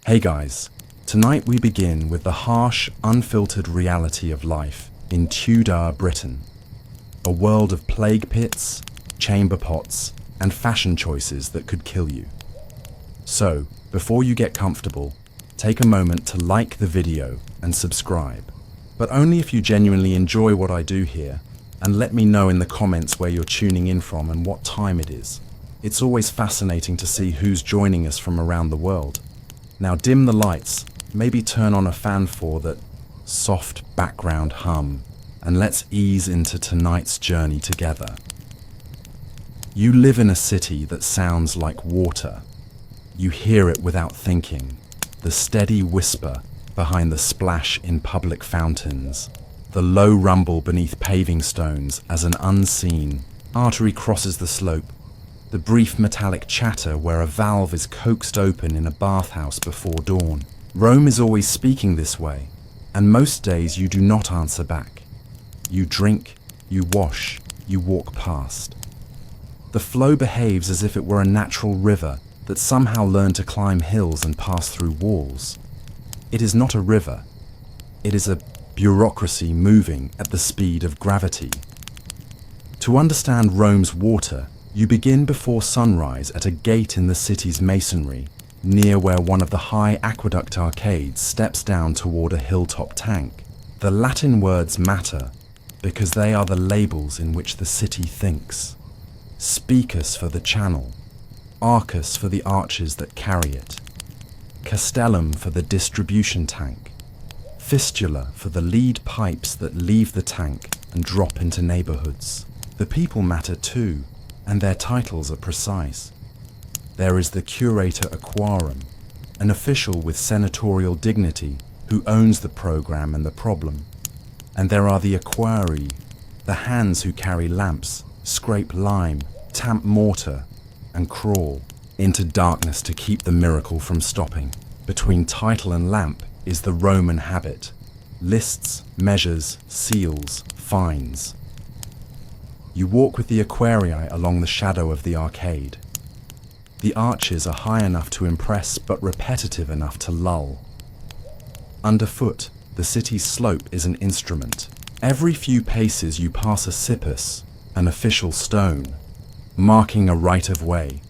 Hey guys, tonight we begin with the harsh, unfiltered reality of life in Tudor Britain. A world of plague pits, chamber pots, and fashion choices that could kill you. So, before you get comfortable, take a moment to like the video and subscribe. But only if you genuinely enjoy what I do here, and let me know in the comments where you're tuning in from and what time it is. It's always fascinating to see who's joining us from around the world. Now dim the lights, maybe turn on a fan for that soft background hum, and let's ease into tonight's journey together. You live in a city that sounds like water. You hear it without thinking, the steady whisper behind the splash in public fountains, the low rumble beneath paving stones as an unseen artery crosses the slope, the brief metallic chatter where a valve is coaxed open in a bathhouse before dawn. Rome is always speaking this way, and most days you do not answer back. You drink, you wash, you walk past. The flow behaves as if it were a natural river that somehow learned to climb hills and pass through walls. It is not a river. It is a bureaucracy moving at the speed of gravity. To understand Rome's water, you begin before sunrise at a gate in the city's masonry, near where one of the high Aqueduct arcades steps down toward a hilltop tank. The Latin words matter because they are the labels in which the city thinks. Spicus for the channel, Arcus for the arches that carry it, Castellum for the distribution tank, Fistula for the lead pipes that leave the tank and drop into neighborhoods. The people matter too, and their titles are precise. There is the Curator Aquarum, an official with senatorial dignity who owns the program and the problem. And there are the Aquarii, the hands who carry lamps, scrape lime, tamp mortar, and crawl into darkness to keep the miracle from stopping. Between title and lamp is the Roman habit: lists, measures, seals, fines. You walk with the Aquarii along the shadow of the arcade. The arches are high enough to impress but repetitive enough to lull. Underfoot, the city's slope is an instrument. Every few paces you pass a sippus, an official stone, marking a right of way,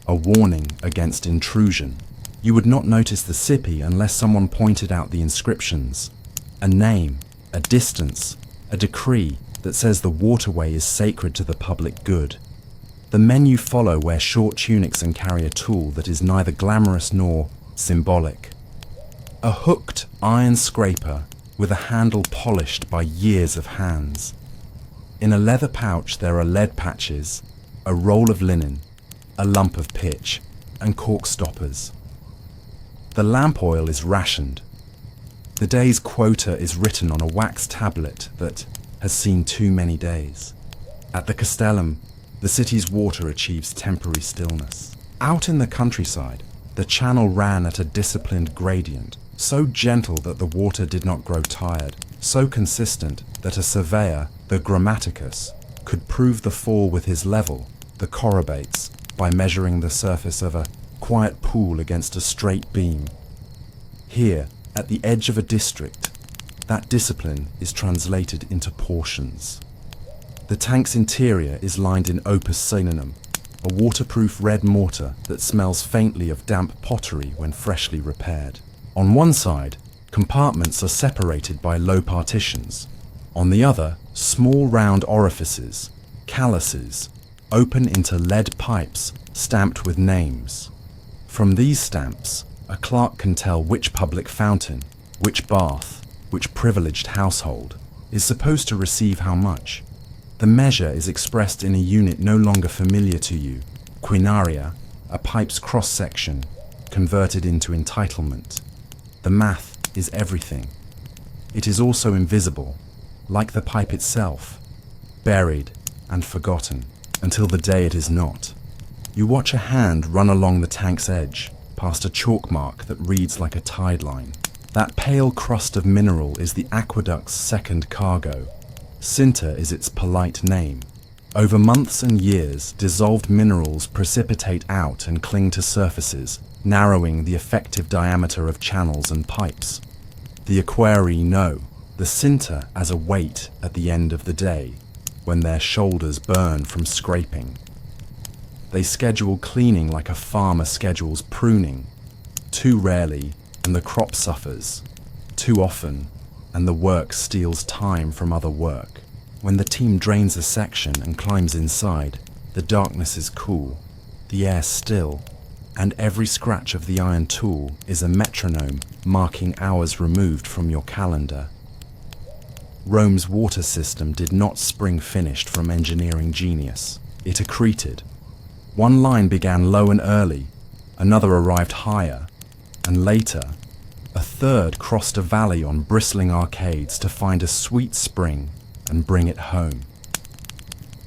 a warning against intrusion. You would not notice the sippi unless someone pointed out the inscriptions. A name, a distance, a decree that says the waterway is sacred to the public good. The men you follow wear short tunics and carry a tool that is neither glamorous nor symbolic. A hooked iron scraper with a handle polished by years of hands. In a leather pouch there are lead patches, a roll of linen, a lump of pitch, and cork stoppers. The lamp oil is rationed. The day's quota is written on a wax tablet that has seen too many days. At the Castellum, the city's water achieves temporary stillness. Out in the countryside, the channel ran at a disciplined gradient, so gentle that the water did not grow tired, so consistent that a surveyor, the grammaticus, could prove the fall with his level, the chorobates, by measuring the surface of a quiet pool against a straight beam. Here, at the edge of a district, that discipline is translated into portions. The tank's interior is lined in opus selenum, a waterproof red mortar that smells faintly of damp pottery when freshly repaired. On one side, compartments are separated by low partitions. On the other, small round orifices, calyces, open into lead pipes stamped with names. From these stamps, a clerk can tell which public fountain, which bath, which privileged household is supposed to receive how much. The measure is expressed in a unit no longer familiar to you, quinaria, a pipe's cross-section, converted into entitlement. The math is everything. It is also invisible, like the pipe itself, buried and forgotten, until the day it is not. You watch a hand run along the tank's edge, past a chalk mark that reads like a tide line. That pale crust of mineral is the aqueduct's second cargo. Sinter is its polite name, Over months and years, dissolved minerals precipitate out and cling to surfaces, narrowing the effective diameter of channels and pipes. The aquarii know the sinter as a weight at the end of the day, when their shoulders burn from scraping. They schedule cleaning like a farmer schedules pruning. Too rarely, and the crop suffers. Too often, and the work steals time from other work. When the team drains a section and climbs inside, the darkness is cool, the air still, and every scratch of the iron tool is a metronome marking hours removed from your calendar. Rome's water system did not spring finished from engineering genius. It accreted. One line began low and early, another arrived higher, and later, a third crossed a valley on bristling arcades to find a sweet spring and bring it home.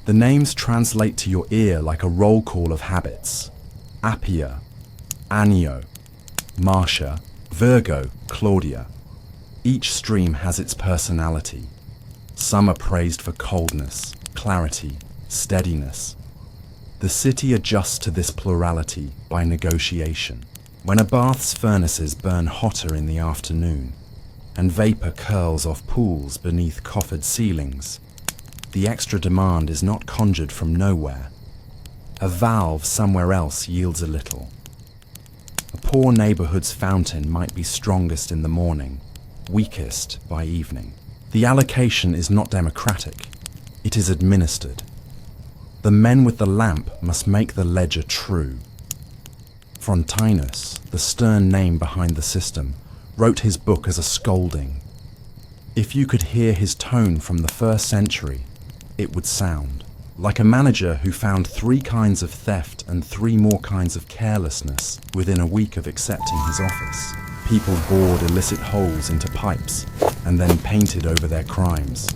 The names translate to your ear like a roll call of habits. Appia, Anio, Marcia, Virgo, Claudia. Each stream has its personality. Some are praised for coldness, clarity, steadiness. The city adjusts to this plurality by negotiation. When a bath's furnaces burn hotter in the afternoon, and vapor curls off pools beneath coffered ceilings, the extra demand is not conjured from nowhere. A valve somewhere else yields a little. A poor neighborhood's fountain might be strongest in the morning, weakest by evening. The allocation is not democratic, it is administered. The men with the lamp must make the ledger true. Frontinus, the stern name behind the system, wrote his book as a scolding. If you could hear his tone from the first century, it would sound like a manager who found 3 kinds of theft and 3 more kinds of carelessness within a week of accepting his office. People bored illicit holes into pipes and then painted over their crimes.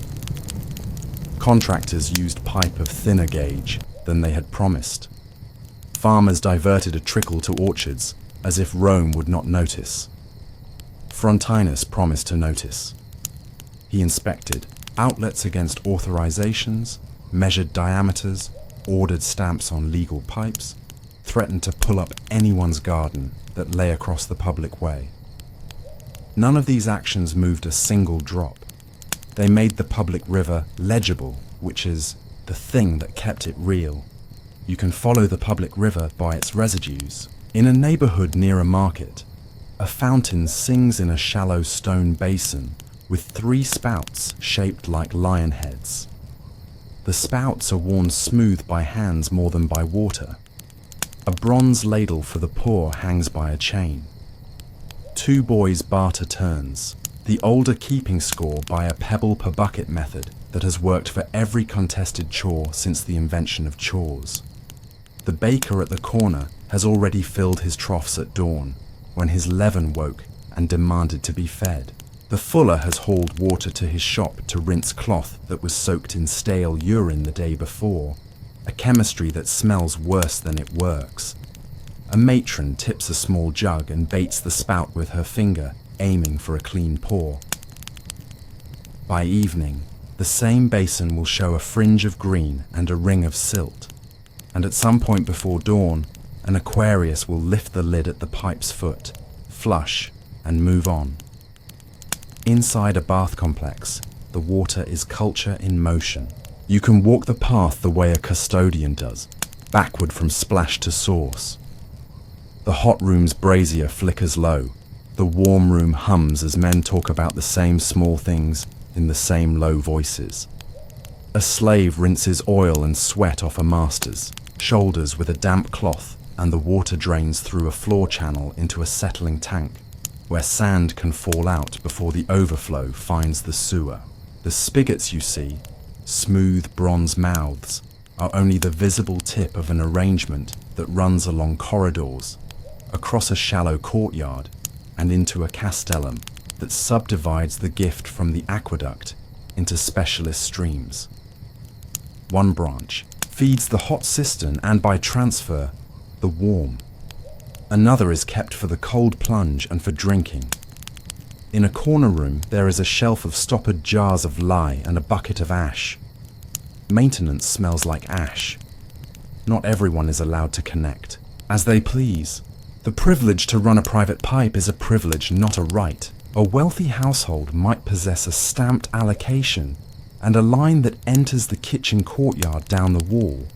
Contractors used pipe of thinner gauge than they had promised. Farmers diverted a trickle to orchards as if Rome would not notice. Frontinus promised to notice. He inspected outlets against authorizations, measured diameters, ordered stamps on legal pipes, threatened to pull up anyone's garden that lay across the public way. None of these actions moved a single drop. They made the public river legible, which is the thing that kept it real. You can follow the public river by its residues. In a neighborhood near a market, a fountain sings in a shallow stone basin with 3 spouts shaped like lion heads. The spouts are worn smooth by hands more than by water. A bronze ladle for the poor hangs by a chain. 2 boys barter turns, the older keeping score by a pebble per bucket method that has worked for every contested chore since the invention of chores. The baker at the corner has already filled his troughs at dawn, when his leaven woke and demanded to be fed. The fuller has hauled water to his shop to rinse cloth that was soaked in stale urine the day before, a chemistry that smells worse than it works. A matron tips a small jug and baits the spout with her finger, aiming for a clean pour. By evening, the same basin will show a fringe of green and a ring of silt, and at some point before dawn, an Aquarius will lift the lid at the pipe's foot, flush, and move on. Inside a bath complex, the water is culture in motion. You can walk the path the way a custodian does, backward from splash to source. The hot room's brazier flickers low. The warm room hums as men talk about the same small things in the same low voices. A slave rinses oil and sweat off a master's shoulders with a damp cloth, and the water drains through a floor channel into a settling tank, where sand can fall out before the overflow finds the sewer. The spigots you see, smooth bronze mouths, are only the visible tip of an arrangement that runs along corridors, across a shallow courtyard, and into a castellum that subdivides the gift from the aqueduct into specialist streams. One branch feeds the hot cistern and by transfer, the warm. Another is kept for the cold plunge and for drinking. In a corner room, there is a shelf of stoppered jars of lye and a bucket of ash. Maintenance smells like ash. Not everyone is allowed to connect as they please. The privilege to run a private pipe is a privilege, not a right. A wealthy household might possess a stamped allocation and a line that enters the kitchen courtyard down the wall.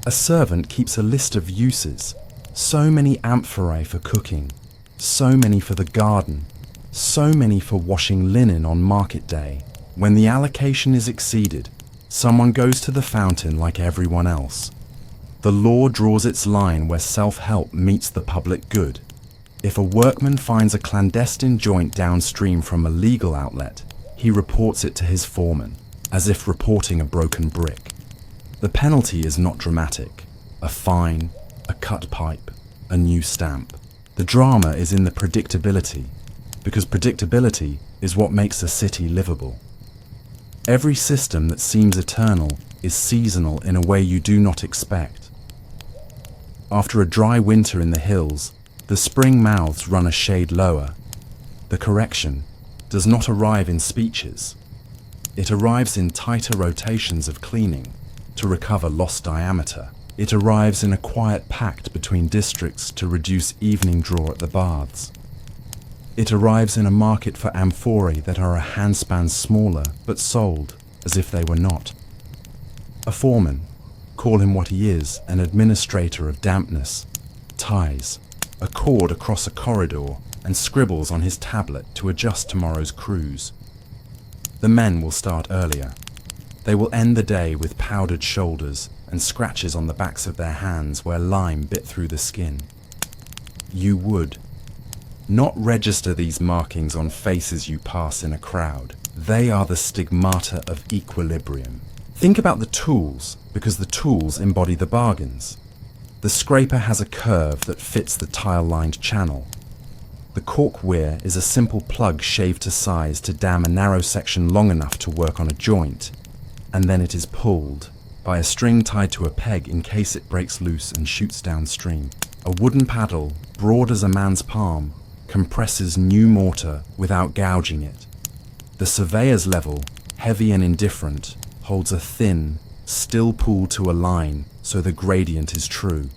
A servant keeps a list of uses, so many amphorae for cooking, so many for the garden, so many for washing linen on market day. When the allocation is exceeded, someone goes to the fountain like everyone else. The law draws its line where self-help meets the public good. If a workman finds a clandestine joint downstream from a legal outlet, he reports it to his foreman, as if reporting a broken brick. The penalty is not dramatic. A fine, a cut pipe, a new stamp. The drama is in the predictability, because predictability is what makes a city livable. Every system that seems eternal is seasonal in a way you do not expect. After a dry winter in the hills, the spring mouths run a shade lower. The correction does not arrive in speeches. It arrives in tighter rotations of cleaning to recover lost diameter. It arrives in a quiet pact between districts to reduce evening draw at the baths. It arrives in a market for amphorae that are a handspan smaller but sold as if they were not. A foreman, call him what he is, an administrator of dampness, ties a cord across a corridor and scribbles on his tablet to adjust tomorrow's cruise. The men will start earlier. They will end the day with powdered shoulders and scratches on the backs of their hands where lime bit through the skin. You would not register these markings on faces you pass in a crowd. They are the stigmata of equilibrium. Think about the tools, because the tools embody the bargains. The scraper has a curve that fits the tile-lined channel. The cork weir is a simple plug shaved to size to dam a narrow section long enough to work on a joint, and then it is pulled by a string tied to a peg in case it breaks loose and shoots downstream. A wooden paddle, broad as a man's palm, compresses new mortar without gouging it. The surveyor's level, heavy and indifferent, holds a thin, still pool to a line so the gradient is true.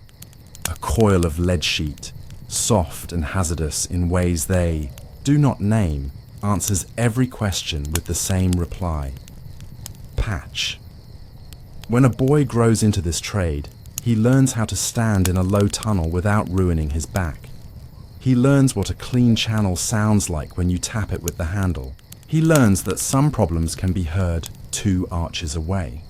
A coil of lead sheet, soft and hazardous in ways they do not name, answers every question with the same reply. Patch. When a boy grows into this trade, he learns how to stand in a low tunnel without ruining his back. He learns what a clean channel sounds like when you tap it with the handle. He learns that some problems can be heard 2 arches away.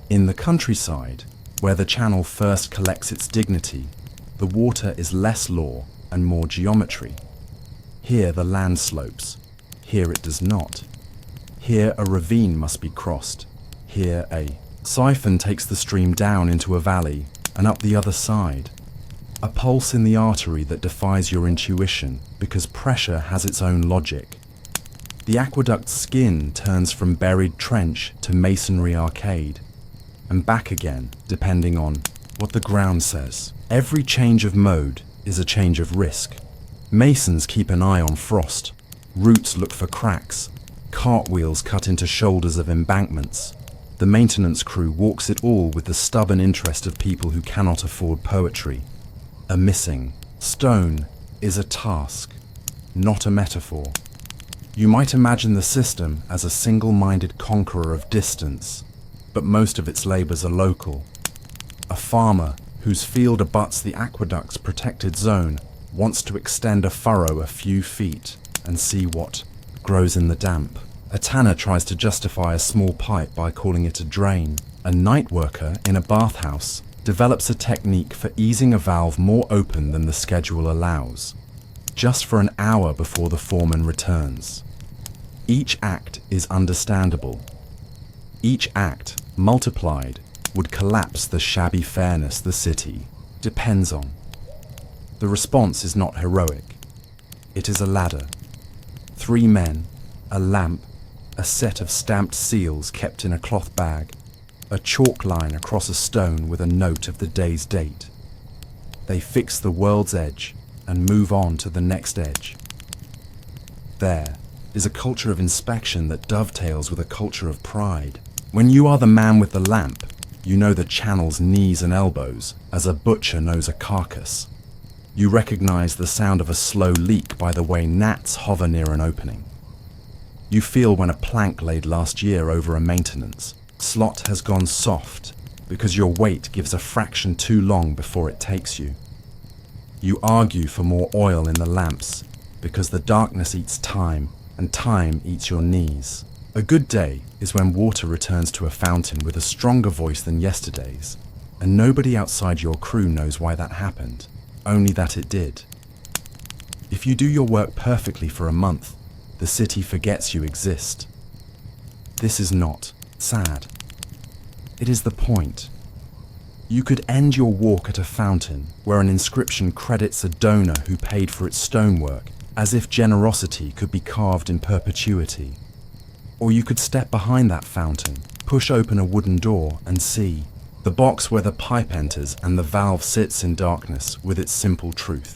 In the countryside, where the channel first collects its dignity, the water is less law and more geometry. Here the land slopes, here it does not. Here a ravine must be crossed, here a siphon takes the stream down into a valley and up the other side. A pulse in the artery that defies your intuition because pressure has its own logic. The aqueduct's skin turns from buried trench to masonry arcade, and back again, depending on what the ground says. Every change of mode is a change of risk. Masons keep an eye on frost. Roots look for cracks. Cartwheels cut into shoulders of embankments. The maintenance crew walks it all with the stubborn interest of people who cannot afford poetry. A missing stone is a task, not a metaphor. You might imagine the system as a single-minded conqueror of distance, but most of its labours are local. A farmer whose field abuts the aqueduct's protected zone wants to extend a furrow a few feet and see what grows in the damp. A tanner tries to justify a small pipe by calling it a drain. A night worker in a bathhouse develops a technique for easing a valve more open than the schedule allows, just for an hour before the foreman returns. Each act is understandable. Each act, multiplied, would collapse the shabby fairness the city depends on. The response is not heroic. It is a ladder. 3 men, a lamp, a set of stamped seals kept in a cloth bag, a chalk line across a stone with a note of the day's date. They fix the world's edge and move on to the next edge. There is a culture of inspection that dovetails with a culture of pride. When you are the man with the lamp, you know the channel's knees and elbows as a butcher knows a carcass. You recognize the sound of a slow leak by the way gnats hover near an opening. You feel when a plank laid last year over a maintenance slot has gone soft because your wait gives a fraction too long before it takes you. You argue for more oil in the lamps because the darkness eats time and time eats your knees. A good day is when water returns to a fountain with a stronger voice than yesterday's, and nobody outside your crew knows why that happened, only that it did. If you do your work perfectly for a month, the city forgets you exist. This is not sad. It is the point. You could end your walk at a fountain where an inscription credits a donor who paid for its stonework, as if generosity could be carved in perpetuity. Or you could step behind that fountain, push open a wooden door and see the box where the pipe enters and the valve sits in darkness with its simple truth.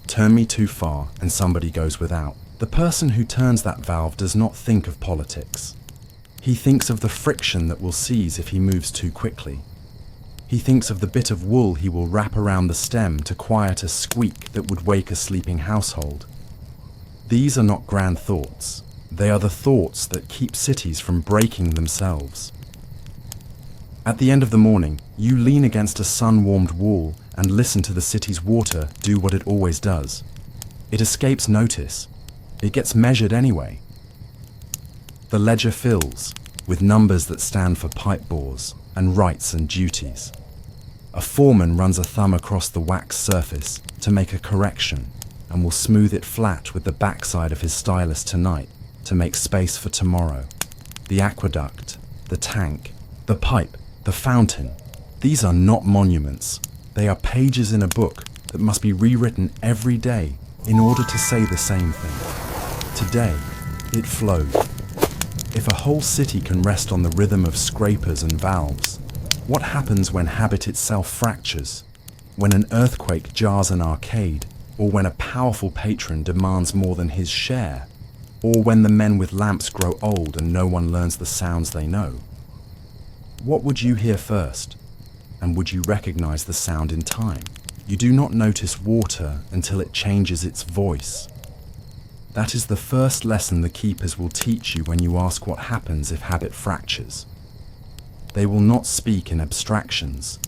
Turn me too far and somebody goes without. The person who turns that valve does not think of politics. He thinks of the friction that will seize if he moves too quickly. He thinks of the bit of wool he will wrap around the stem to quiet a squeak that would wake a sleeping household. These are not grand thoughts. They are the thoughts that keep cities from breaking themselves. At the end of the morning, you lean against a sun-warmed wall and listen to the city's water do what it always does. It escapes notice. It gets measured anyway. The ledger fills with numbers that stand for pipe bores and rights and duties. A foreman runs a thumb across the wax surface to make a correction and will smooth it flat with the backside of his stylus tonight to make space for tomorrow. The aqueduct, the tank, the pipe, the fountain, these are not monuments. They are pages in a book that must be rewritten every day in order to say the same thing. Today, it flowed. If a whole city can rest on the rhythm of scrapers and valves, what happens when habit itself fractures? When an earthquake jars an arcade, or when a powerful patron demands more than his share? Or when the men with lamps grow old and no one learns the sounds they know? What would you hear first? And would you recognize the sound in time? You do not notice water until it changes its voice. That is the first lesson the keepers will teach you when you ask what happens if habit fractures. They will not speak in abstractions.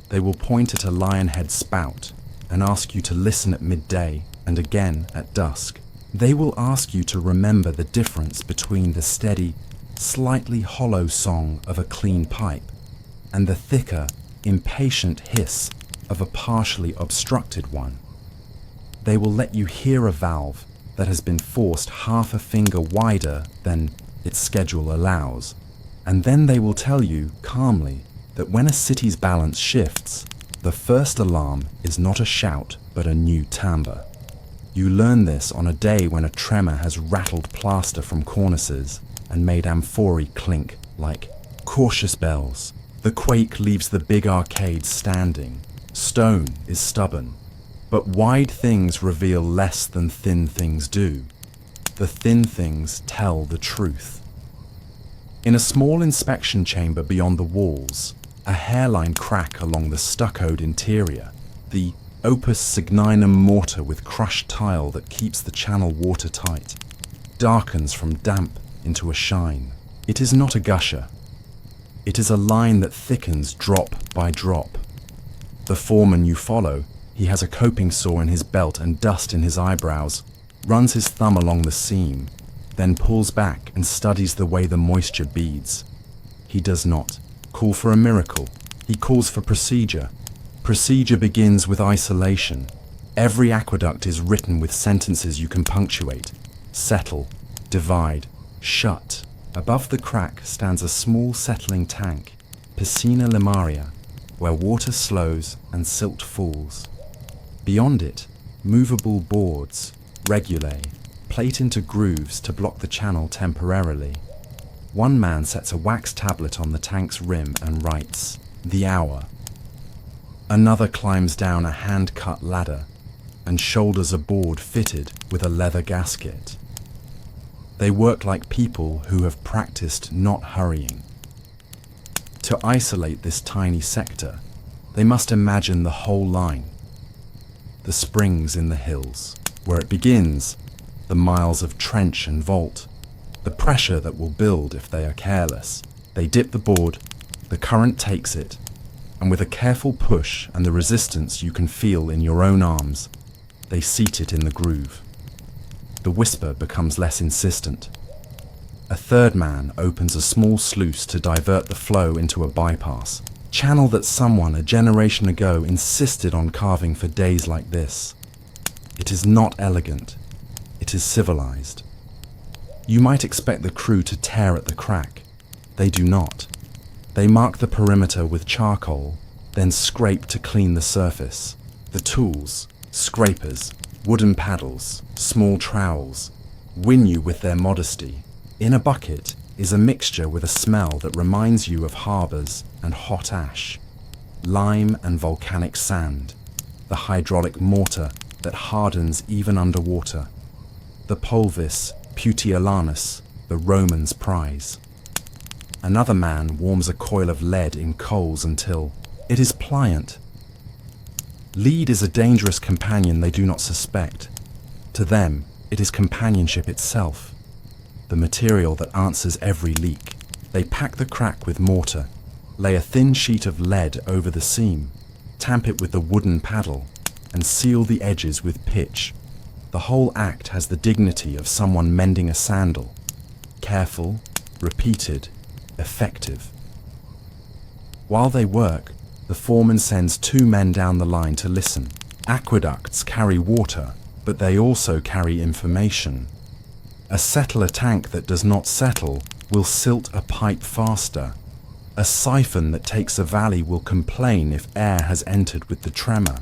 They will point at a lionhead spout and ask you to listen at midday and again at dusk. They will ask you to remember the difference between the steady, slightly hollow song of a clean pipe and the thicker, impatient hiss of a partially obstructed one. They will let you hear a valve that has been forced half a finger wider than its schedule allows, and then they will tell you calmly that when a city's balance shifts, the first alarm is not a shout but a new timbre. You learn this on a day when a tremor has rattled plaster from cornices and made amphorae clink like cautious bells. The quake leaves the big arcade standing. Stone is stubborn, but wide things reveal less than thin things do. The thin things tell the truth. In a small inspection chamber beyond the walls, a hairline crack along the stuccoed interior, the opus signinum mortar with crushed tile that keeps the channel watertight, darkens from damp into a shine. It is not a gusher. It is a line that thickens drop by drop. The foreman you follow, he has a coping saw in his belt and dust in his eyebrows, runs his thumb along the seam, then pulls back and studies the way the moisture beads. He does not call for a miracle. He calls for procedure. Procedure begins with isolation. Every aqueduct is written with sentences you can punctuate. Settle, divide, shut. Above the crack stands a small settling tank, piscina limaria, where water slows and silt falls. Beyond it, movable boards, regulae, plate into grooves to block the channel temporarily. One man sets a wax tablet on the tank's rim and writes, "The hour." Another climbs down a hand-cut ladder and shoulders a board fitted with a leather gasket. They work like people who have practiced not hurrying. To isolate this tiny sector, they must imagine the whole line. The springs in the hills, where it begins, the miles of trench and vault, the pressure that will build if they are careless. They dip the board, the current takes it, and with a careful push and the resistance you can feel in your own arms, they seat it in the groove. The whisper becomes less insistent. A third man opens a small sluice to divert the flow into a bypass, channel that someone a generation ago insisted on carving for days like this. It is not elegant, it is civilized. You might expect the crew to tear at the crack. They do not. They mark the perimeter with charcoal, then scrape to clean the surface. The tools, scrapers, wooden paddles, small trowels, win you with their modesty. In a bucket is a mixture with a smell that reminds you of harbors and hot ash, lime and volcanic sand, the hydraulic mortar that hardens even underwater, the pulvis putillanus, the Romans' prize. Another man warms a coil of lead in coals until it is pliant. Lead is a dangerous companion they do not suspect. To them, it is companionship itself, the material that answers every leak. They pack the crack with mortar, lay a thin sheet of lead over the seam, tamp it with the wooden paddle, and seal the edges with pitch. The whole act has the dignity of someone mending a sandal. Careful, repeated, effective. While they work, the foreman sends 2 men down the line to listen. Aqueducts carry water, but they also carry information. A settler tank that does not settle will silt a pipe faster. A siphon that takes a valley will complain if air has entered with the tremor.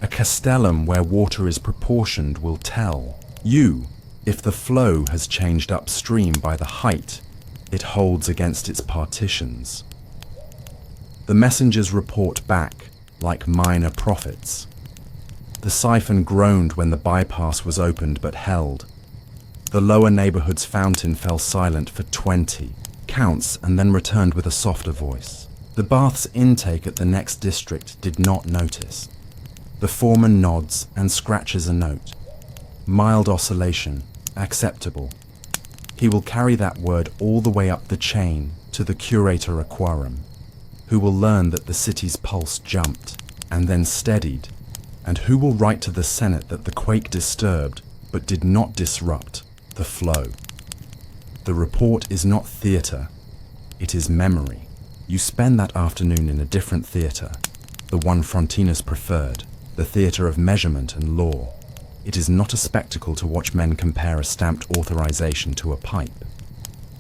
A castellum where water is proportioned will tell you if the flow has changed upstream by the height it holds against its partitions. The messengers report back like minor prophets. The siphon groaned when the bypass was opened but held. The lower neighborhood's fountain fell silent for 20 counts and then returned with a softer voice. The bath's intake at the next district did not notice. The foreman nods and scratches a note. Mild oscillation, acceptable. He will carry that word all the way up the chain to the curator aquarum, who will learn that the city's pulse jumped and then steadied, and who will write to the Senate that the quake disturbed but did not disrupt the flow. The report is not theatre, it is memory. You spend that afternoon in a different theatre, the one Frontinus preferred, the theatre of measurement and law. It is not a spectacle to watch men compare a stamped authorization to a pipe,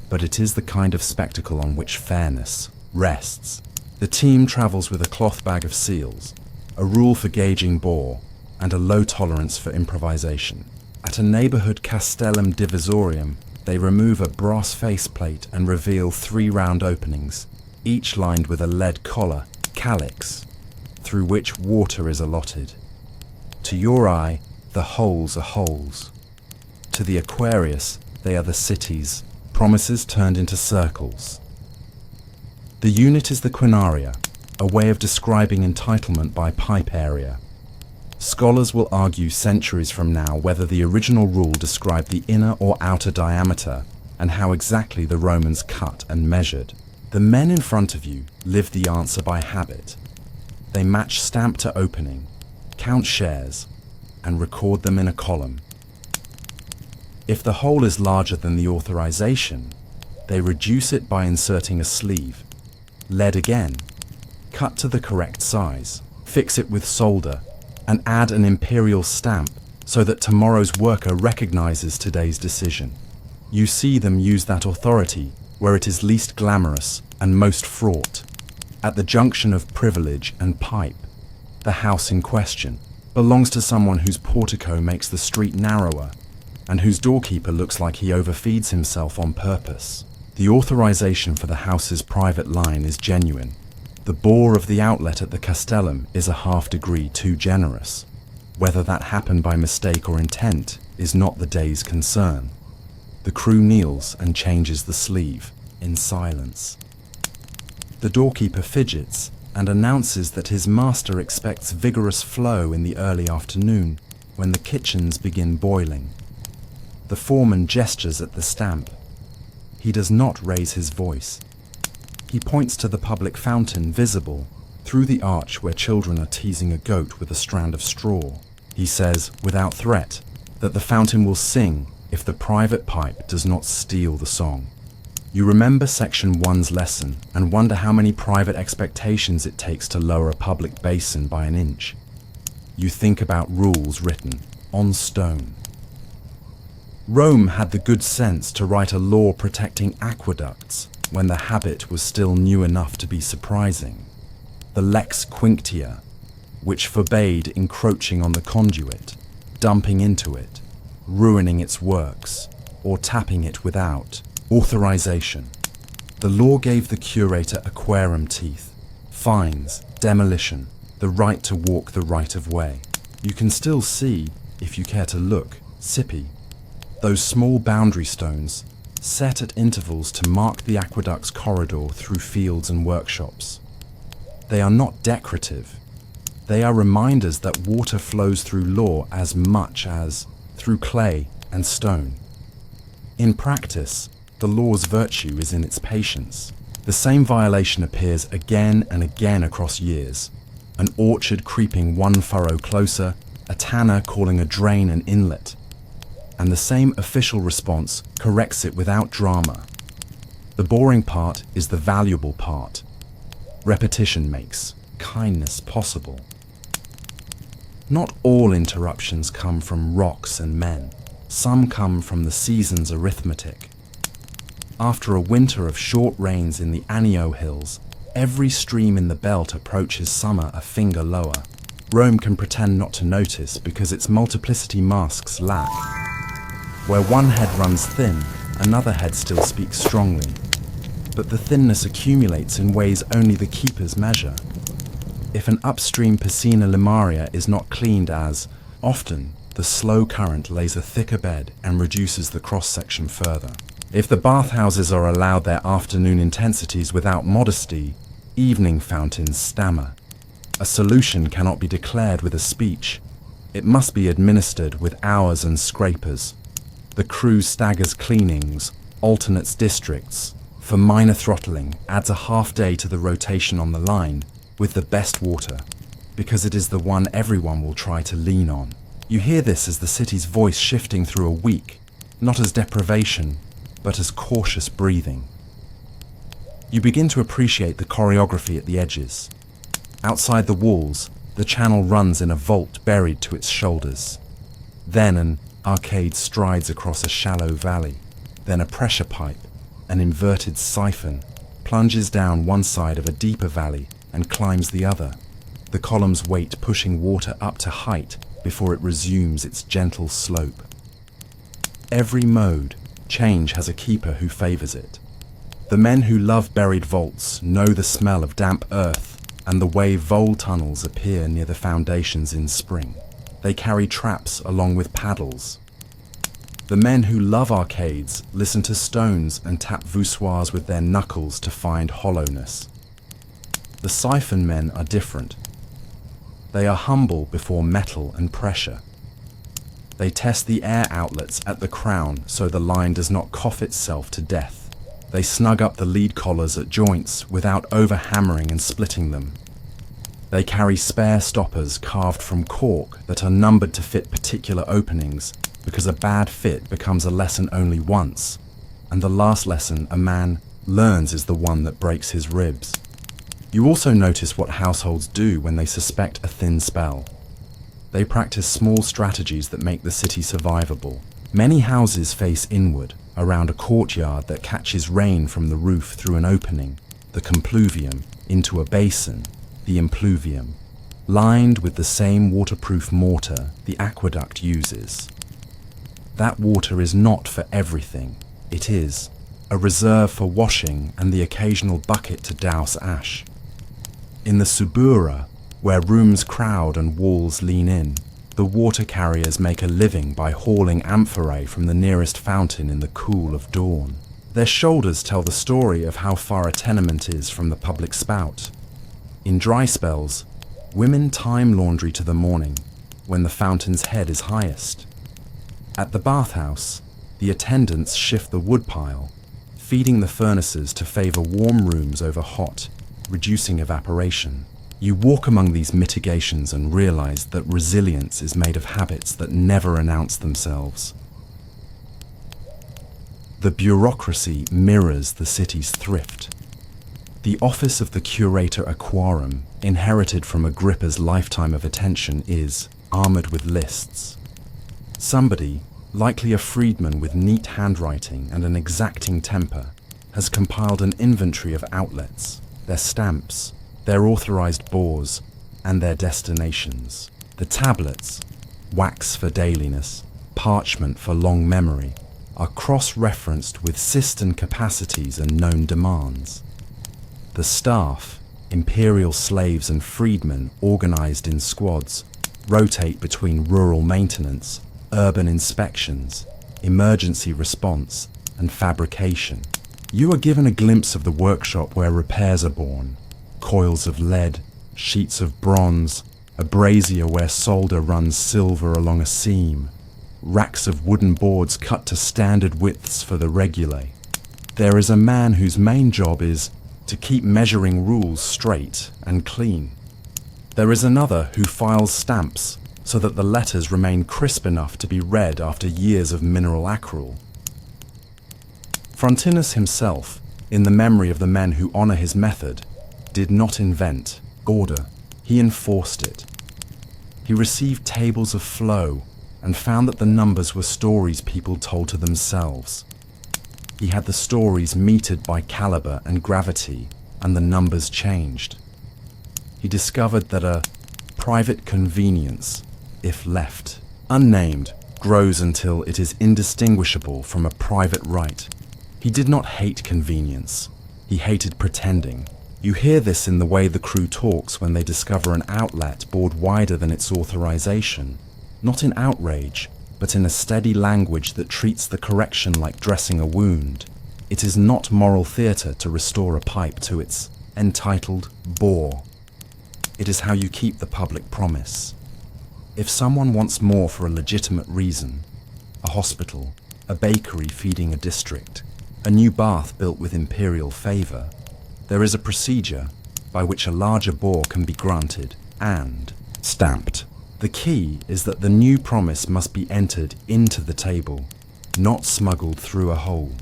but it is the kind of spectacle on which fairness rests. The team travels with a cloth bag of seals, a rule for gauging bore, and a low tolerance for improvisation. At a neighborhood castellum divisorium, they remove a brass faceplate and reveal 3 round openings, each lined with a lead collar, calyx, through which water is allotted. To your eye, the holes are holes. To the Aquarius, they are the cities, promises turned into circles. The unit is the quinaria, a way of describing entitlement by pipe area. Scholars will argue centuries from now whether the original rule described the inner or outer diameter and how exactly the Romans cut and measured. The men in front of you live the answer by habit. They match stamp to opening, count shares, and record them in a column. If the hole is larger than the authorization, they reduce it by inserting a sleeve, lead again, cut to the correct size, fix it with solder, and add an imperial stamp so that tomorrow's worker recognizes today's decision. You see them use that authority where it is least glamorous and most fraught. At the junction of privilege and pipe, the house in question belongs to someone whose portico makes the street narrower and whose doorkeeper looks like he overfeeds himself on purpose. The authorization for the house's private line is genuine. The bore of the outlet at the castellum is a half degree too generous. Whether that happened by mistake or intent is not the day's concern. The crew kneels and changes the sleeve in silence. The doorkeeper fidgets and announces that his master expects vigorous flow in the early afternoon when the kitchens begin boiling. The foreman gestures at the stamp. He does not raise his voice. He points to the public fountain visible through the arch where children are teasing a goat with a strand of straw. He says, without threat, that the fountain will sing if the private pipe does not steal the song. You remember Section 1's lesson and wonder how many private expectations it takes to lower a public basin by an inch. You think about rules written on stone. Rome had the good sense to write a law protecting aqueducts when the habit was still new enough to be surprising. The Lex Quinctia, which forbade encroaching on the conduit, dumping into it, ruining its works, or tapping it without authorization. The law gave the curator aquarium teeth, fines, demolition, the right to walk the right of way. You can still see, if you care to look, Sippy, those small boundary stones set at intervals to mark the aqueduct's corridor through fields and workshops. They are not decorative. They are reminders that water flows through law as much as through clay and stone. In practice, the law's virtue is in its patience. The same violation appears again and again across years. An orchard creeping one furrow closer, a tanner calling a drain an inlet. And the same official response corrects it without drama. The boring part is the valuable part. Repetition makes kindness possible. Not all interruptions come from rocks and men. Some come from the season's arithmetic. After a winter of short rains in the Anio Hills, every stream in the belt approaches summer a finger lower. Rome can pretend not to notice because its multiplicity masks lack. Where one head runs thin, another head still speaks strongly. But the thinness accumulates in ways only the keepers measure. If an upstream piscina limaria is not cleaned as, often, the slow current lays a thicker bed and reduces the cross-section further. If the bathhouses are allowed their afternoon intensities without modesty, evening fountains stammer. A solution cannot be declared with a speech. It must be administered with hours and scrapers. The crew staggers cleanings, alternates districts. For minor throttling, adds a half day to the rotation on the line with the best water, because it is the one everyone will try to lean on. You hear this as the city's voice shifting through a week, not as deprivation, but as cautious breathing. You begin to appreciate the choreography at the edges. Outside the walls, the channel runs in a vault buried to its shoulders. Then an arcade strides across a shallow valley. Then a pressure pipe, an inverted siphon, plunges down one side of a deeper valley and climbs the other. The columns wait, pushing water up to height before it resumes its gentle slope. Every mode, change has a keeper who favors it. The men who love buried vaults know the smell of damp earth and the way vole tunnels appear near the foundations in spring. They carry traps along with paddles. The men who love arcades listen to stones and tap voussoirs with their knuckles to find hollowness. The siphon men are different. They are humble before metal and pressure. They test the air outlets at the crown so the line does not cough itself to death. They snug up the lead collars at joints without over-hammering and splitting them. They carry spare stoppers carved from cork that are numbered to fit particular openings, because a bad fit becomes a lesson only once, and the last lesson a man learns is the one that breaks his ribs. You also notice what households do when they suspect a thin spell. They practice small strategies that make the city survivable. Many houses face inward, around a courtyard that catches rain from the roof through an opening, the compluvium, into a basin, the impluvium, lined with the same waterproof mortar the aqueduct uses. That water is not for everything. It is a reserve for washing and the occasional bucket to douse ash. In the subura, where rooms crowd and walls lean in, the water carriers make a living by hauling amphorae from the nearest fountain in the cool of dawn. Their shoulders tell the story of how far a tenement is from the public spout. In dry spells, women time laundry to the morning, when the fountain's head is highest. At the bathhouse, the attendants shift the woodpile, feeding the furnaces to favor warm rooms over hot, reducing evaporation. You walk among these mitigations and realize that resilience is made of habits that never announce themselves. The bureaucracy mirrors the city's thrift. The office of the curator aquarum, inherited from Agrippa's lifetime of attention, is armored with lists. Somebody, likely a freedman with neat handwriting and an exacting temper, has compiled an inventory of outlets, their stamps, their authorized bores, and their destinations. The tablets, wax for dailiness, parchment for long memory, are cross-referenced with cistern capacities and known demands. The staff, imperial slaves and freedmen organized in squads, rotate between rural maintenance, urban inspections, emergency response, and fabrication. You are given a glimpse of the workshop where repairs are born. Coils of lead, sheets of bronze, a brazier where solder runs silver along a seam, racks of wooden boards cut to standard widths for the regulae. There is a man whose main job is to keep measuring rules straight and clean. There is another who files stamps so that the letters remain crisp enough to be read after years of mineral accrual. Frontinus himself, in the memory of the men who honor his method, did not invent order, he enforced it. He received tables of flow and found that the numbers were stories people told to themselves. He had the stories metered by caliber and gravity, and the numbers changed. He discovered that a private convenience, if left unnamed, grows until it is indistinguishable from a private right. He did not hate convenience. He hated pretending. You hear this in the way the crew talks when they discover an outlet bored wider than its authorization, not in outrage, but in a steady language that treats the correction like dressing a wound. It is not moral theatre to restore a pipe to its entitled bore. It is how you keep the public promise. If someone wants more for a legitimate reason, a hospital, a bakery feeding a district, a new bath built with imperial favour, there is a procedure by which a larger bore can be granted and stamped. The key is that the new promise must be entered into the table, not smuggled through a hole.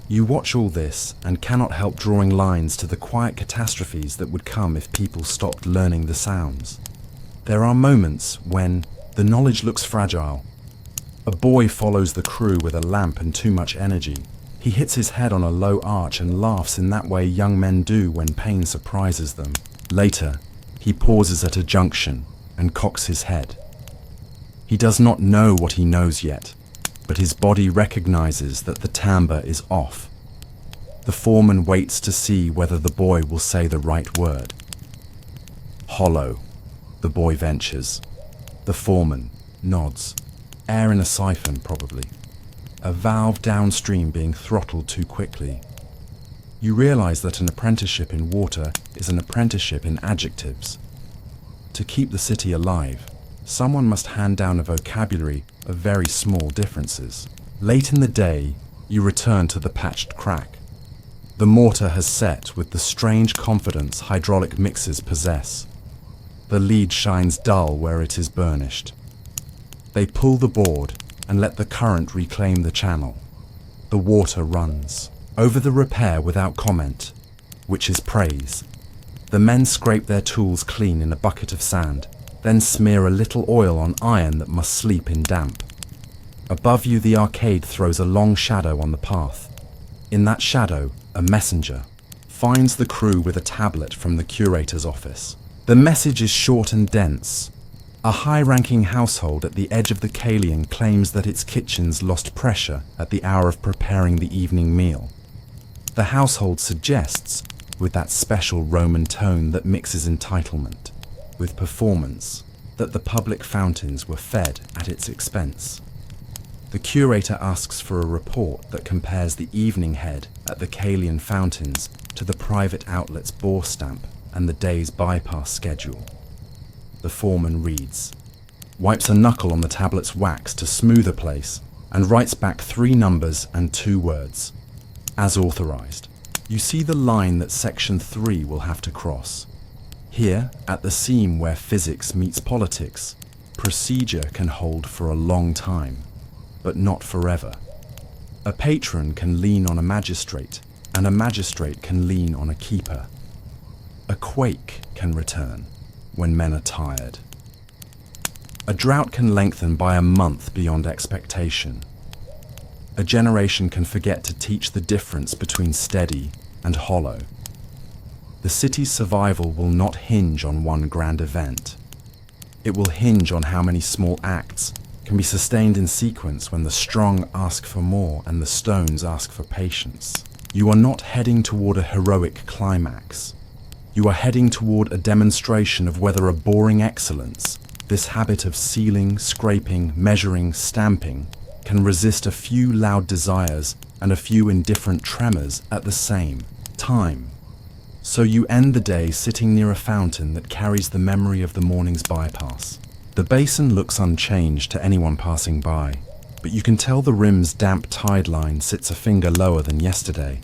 You watch all this and cannot help drawing lines to the quiet catastrophes that would come if people stopped learning the sounds. There are moments when the knowledge looks fragile. A boy follows the crew with a lamp and too much energy. He hits his head on a low arch and laughs in that way young men do when pain surprises them. Later, he pauses at a junction and cocks his head. He does not know what he knows yet, but his body recognizes that the timbre is off. The foreman waits to see whether the boy will say the right word. Hollow, the boy ventures. The foreman nods. Air in a siphon, probably. A valve downstream being throttled too quickly. You realize that an apprenticeship in water is an apprenticeship in adjectives. To keep the city alive, someone must hand down a vocabulary of very small differences. Late in the day, you return to the patched crack. The mortar has set with the strange confidence hydraulic mixers possess. The lead shines dull where it is burnished. They pull the board and let the current reclaim the channel. The water runs over the repair without comment, which is praise. The men scrape their tools clean in a bucket of sand, then smear a little oil on iron that must sleep in damp. Above you, the arcade throws a long shadow on the path. In that shadow, a messenger finds the crew with a tablet from the curator's office. The message is short and dense. A high-ranking household at the edge of the Kalian claims that its kitchens lost pressure at the hour of preparing the evening meal. The household suggests, with that special Roman tone that mixes entitlement with performance, that the public fountains were fed at its expense. The curator asks for a report that compares the evening head at the Kalian fountains to the private outlet's bore stamp and the day's bypass schedule. The foreman reads, wipes a knuckle on the tablet's wax to smooth a place, and writes back 3 numbers and 2 words. As authorized. You see the line that section 3 will have to cross. Here, at the seam where physics meets politics, procedure can hold for a long time, but not forever. A patron can lean on a magistrate, and a magistrate can lean on a keeper. A quake can return when men are tired. A drought can lengthen by a month beyond expectation. A generation can forget to teach the difference between steady and hollow. The city's survival will not hinge on one grand event. It will hinge on how many small acts can be sustained in sequence when the strong ask for more and the stones ask for patience. You are not heading toward a heroic climax. You are heading toward a demonstration of whether a boring excellence, this habit of sealing, scraping, measuring, stamping, can resist a few loud desires and a few indifferent tremors at the same time. So you end the day sitting near a fountain that carries the memory of the morning's bypass. The basin looks unchanged to anyone passing by, but you can tell the rim's damp tide line sits a finger lower than yesterday.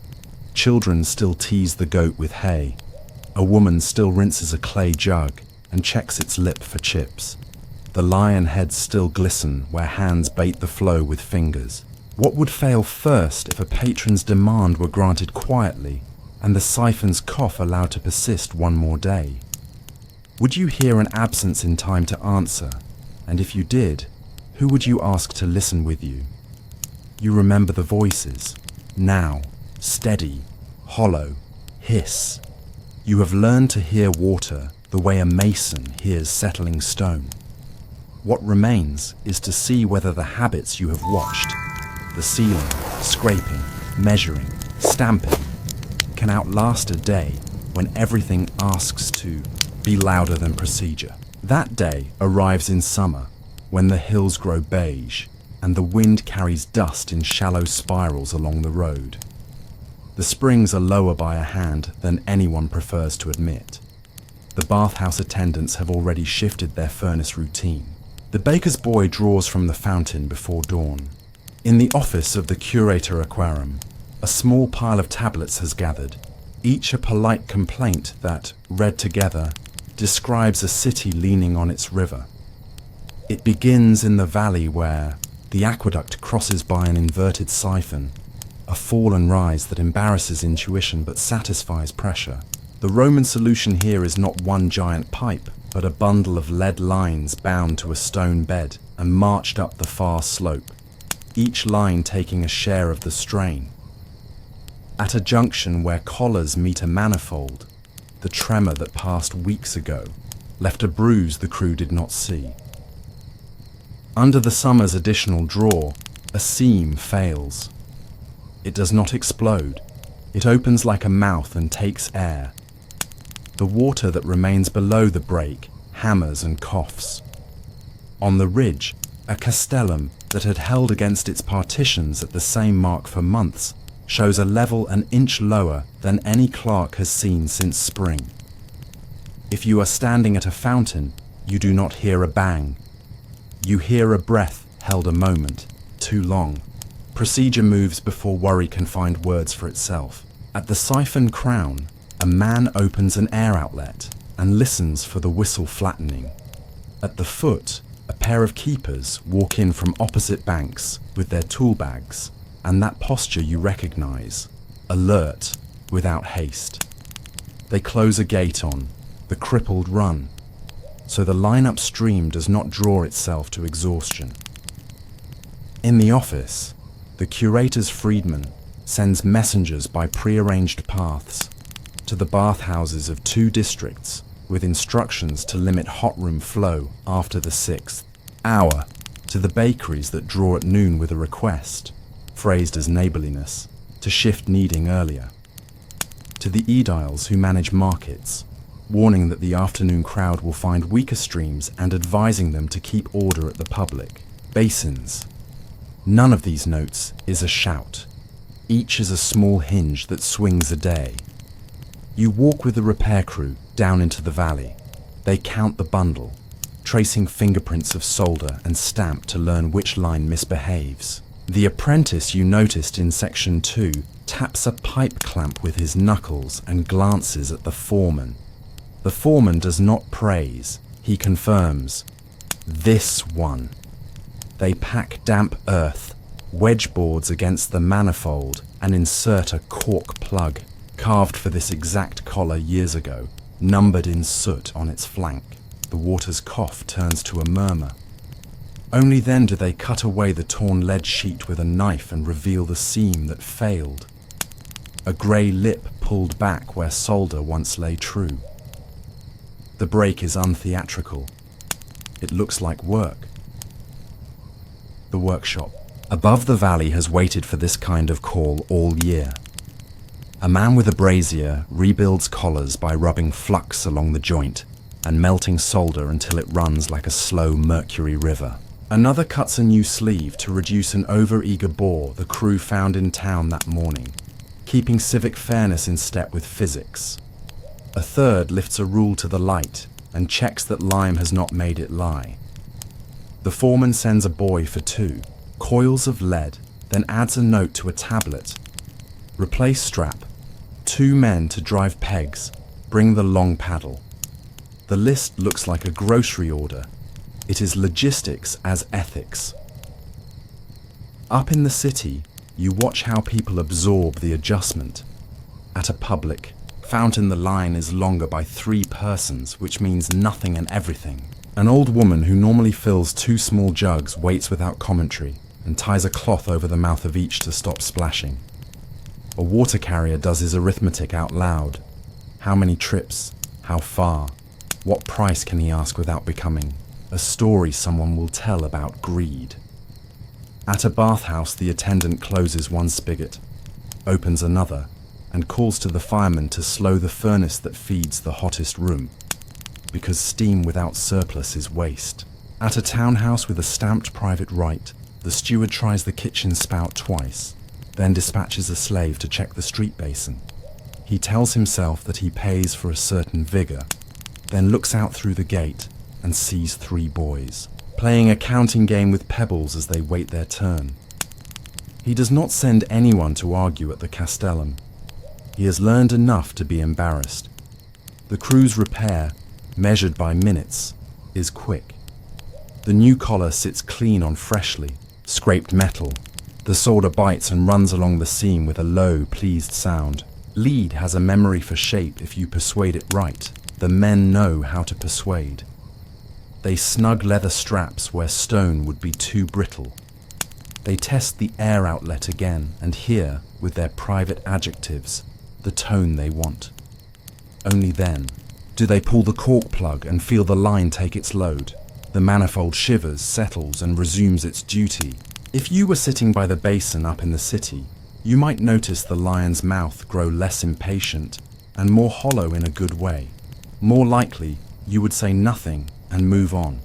Children still tease the goat with hay. A woman still rinses a clay jug and checks its lip for chips. The lion heads still glisten where hands bait the flow with fingers. What would fail first if a patron's demand were granted quietly and the siphon's cough allowed to persist one more day? Would you hear an absence in time to answer? And if you did, who would you ask to listen with you? You remember the voices. Now, steady, hollow, hiss. You have learned to hear water the way a mason hears settling stone. What remains is to see whether the habits you have watched, the sealing, scraping, measuring, stamping, can outlast a day when everything asks to be louder than procedure. That day arrives in summer, when the hills grow beige and the wind carries dust in shallow spirals along the road. The springs are lower by a hand than anyone prefers to admit. The bathhouse attendants have already shifted their furnace routine. The baker's boy draws from the fountain before dawn. In the office of the curator aquarium, a small pile of tablets has gathered, each a polite complaint that, read together, describes a city leaning on its river. It begins in the valley where the aqueduct crosses by an inverted siphon, a fall and rise that embarrasses intuition but satisfies pressure. The Roman solution here is not one giant pipe, but a bundle of lead lines bound to a stone bed and marched up the far slope, each line taking a share of the strain. At a junction where collars meet a manifold, the tremor that passed weeks ago left a bruise the crew did not see. Under the summer's additional draw, a seam fails. It does not explode. It opens like a mouth and takes air. The water that remains below the break hammers and coughs. On the ridge, a castellum that had held against its partitions at the same mark for months shows a level an inch lower than any clerk has seen since spring. If you are standing at a fountain, you do not hear a bang. You hear a breath held a moment, too long. Procedure moves before worry can find words for itself. At the siphon crown, a man opens an air outlet and listens for the whistle flattening. At the foot, a pair of keepers walk in from opposite banks with their tool bags, and that posture you recognize, alert without haste. They close a gate on the crippled run, so the line upstream does not draw itself to exhaustion. In the office, the curator's freedman sends messengers by prearranged paths to the bathhouses of 2 districts with instructions to limit hot room flow after the 6th hour, to the bakeries that draw at noon with a request, phrased as neighborliness, to shift kneading earlier, to the aediles who manage markets, warning that the afternoon crowd will find weaker streams and advising them to keep order at the public basins. None of these notes is a shout. Each is a small hinge that swings a day. You walk with the repair crew down into the valley. They count the bundle, tracing fingerprints of solder and stamp to learn which line misbehaves. The apprentice you noticed in section 2 taps a pipe clamp with his knuckles and glances at the foreman. The foreman does not praise, he confirms. This one. They pack damp earth, wedge boards against the manifold, and insert a cork plug, carved for this exact collar years ago, numbered in soot on its flank. The water's cough turns to a murmur. Only then do they cut away the torn lead sheet with a knife and reveal the seam that failed. A grey lip pulled back where solder once lay true. The break is untheatrical. It looks like work. The workshop above the valley has waited for this kind of call all year. A man with a brazier rebuilds collars by rubbing flux along the joint and melting solder until it runs like a slow mercury river. Another cuts a new sleeve to reduce an over-eager bore the crew found in town that morning, keeping civic fairness in step with physics. A third lifts a rule to the light and checks that lime has not made it lie. The foreman sends a boy for 2 coils of lead, then adds a note to a tablet. Replace strap, 2 men to drive pegs, bring the long paddle. The list looks like a grocery order. It is logistics as ethics. Up in the city, you watch how people absorb the adjustment. At a public fountain, the line is longer by 3 persons, which means nothing and everything. An old woman who normally fills 2 small jugs waits without commentary and ties a cloth over the mouth of each to stop splashing. A water carrier does his arithmetic out loud. How many trips? How far? What price can he ask without becoming a story someone will tell about greed? At a bathhouse, the attendant closes one spigot, opens another, and calls to the fireman to slow the furnace that feeds the hottest room, because steam without surplus is waste. At a townhouse with a stamped private right, the steward tries the kitchen spout twice, then dispatches a slave to check the street basin. He tells himself that he pays for a certain vigor, then looks out through the gate and sees 3 boys, playing a counting game with pebbles as they wait their turn. He does not send anyone to argue at the castellum. He has learned enough to be embarrassed. The crew's repair, measured by minutes, is quick. The new collar sits clean on freshly scraped metal. The solder bites and runs along the seam with a low, pleased sound. Lead has a memory for shape if you persuade it right. The men know how to persuade. They snug leather straps where stone would be too brittle. They test the air outlet again and hear, with their private adjectives, the tone they want. Only then do they pull the cork plug and feel the line take its load. The manifold shivers, settles, and resumes its duty. If you were sitting by the basin up in the city, you might notice the lion's mouth grow less impatient and more hollow in a good way. More likely, you would say nothing and move on.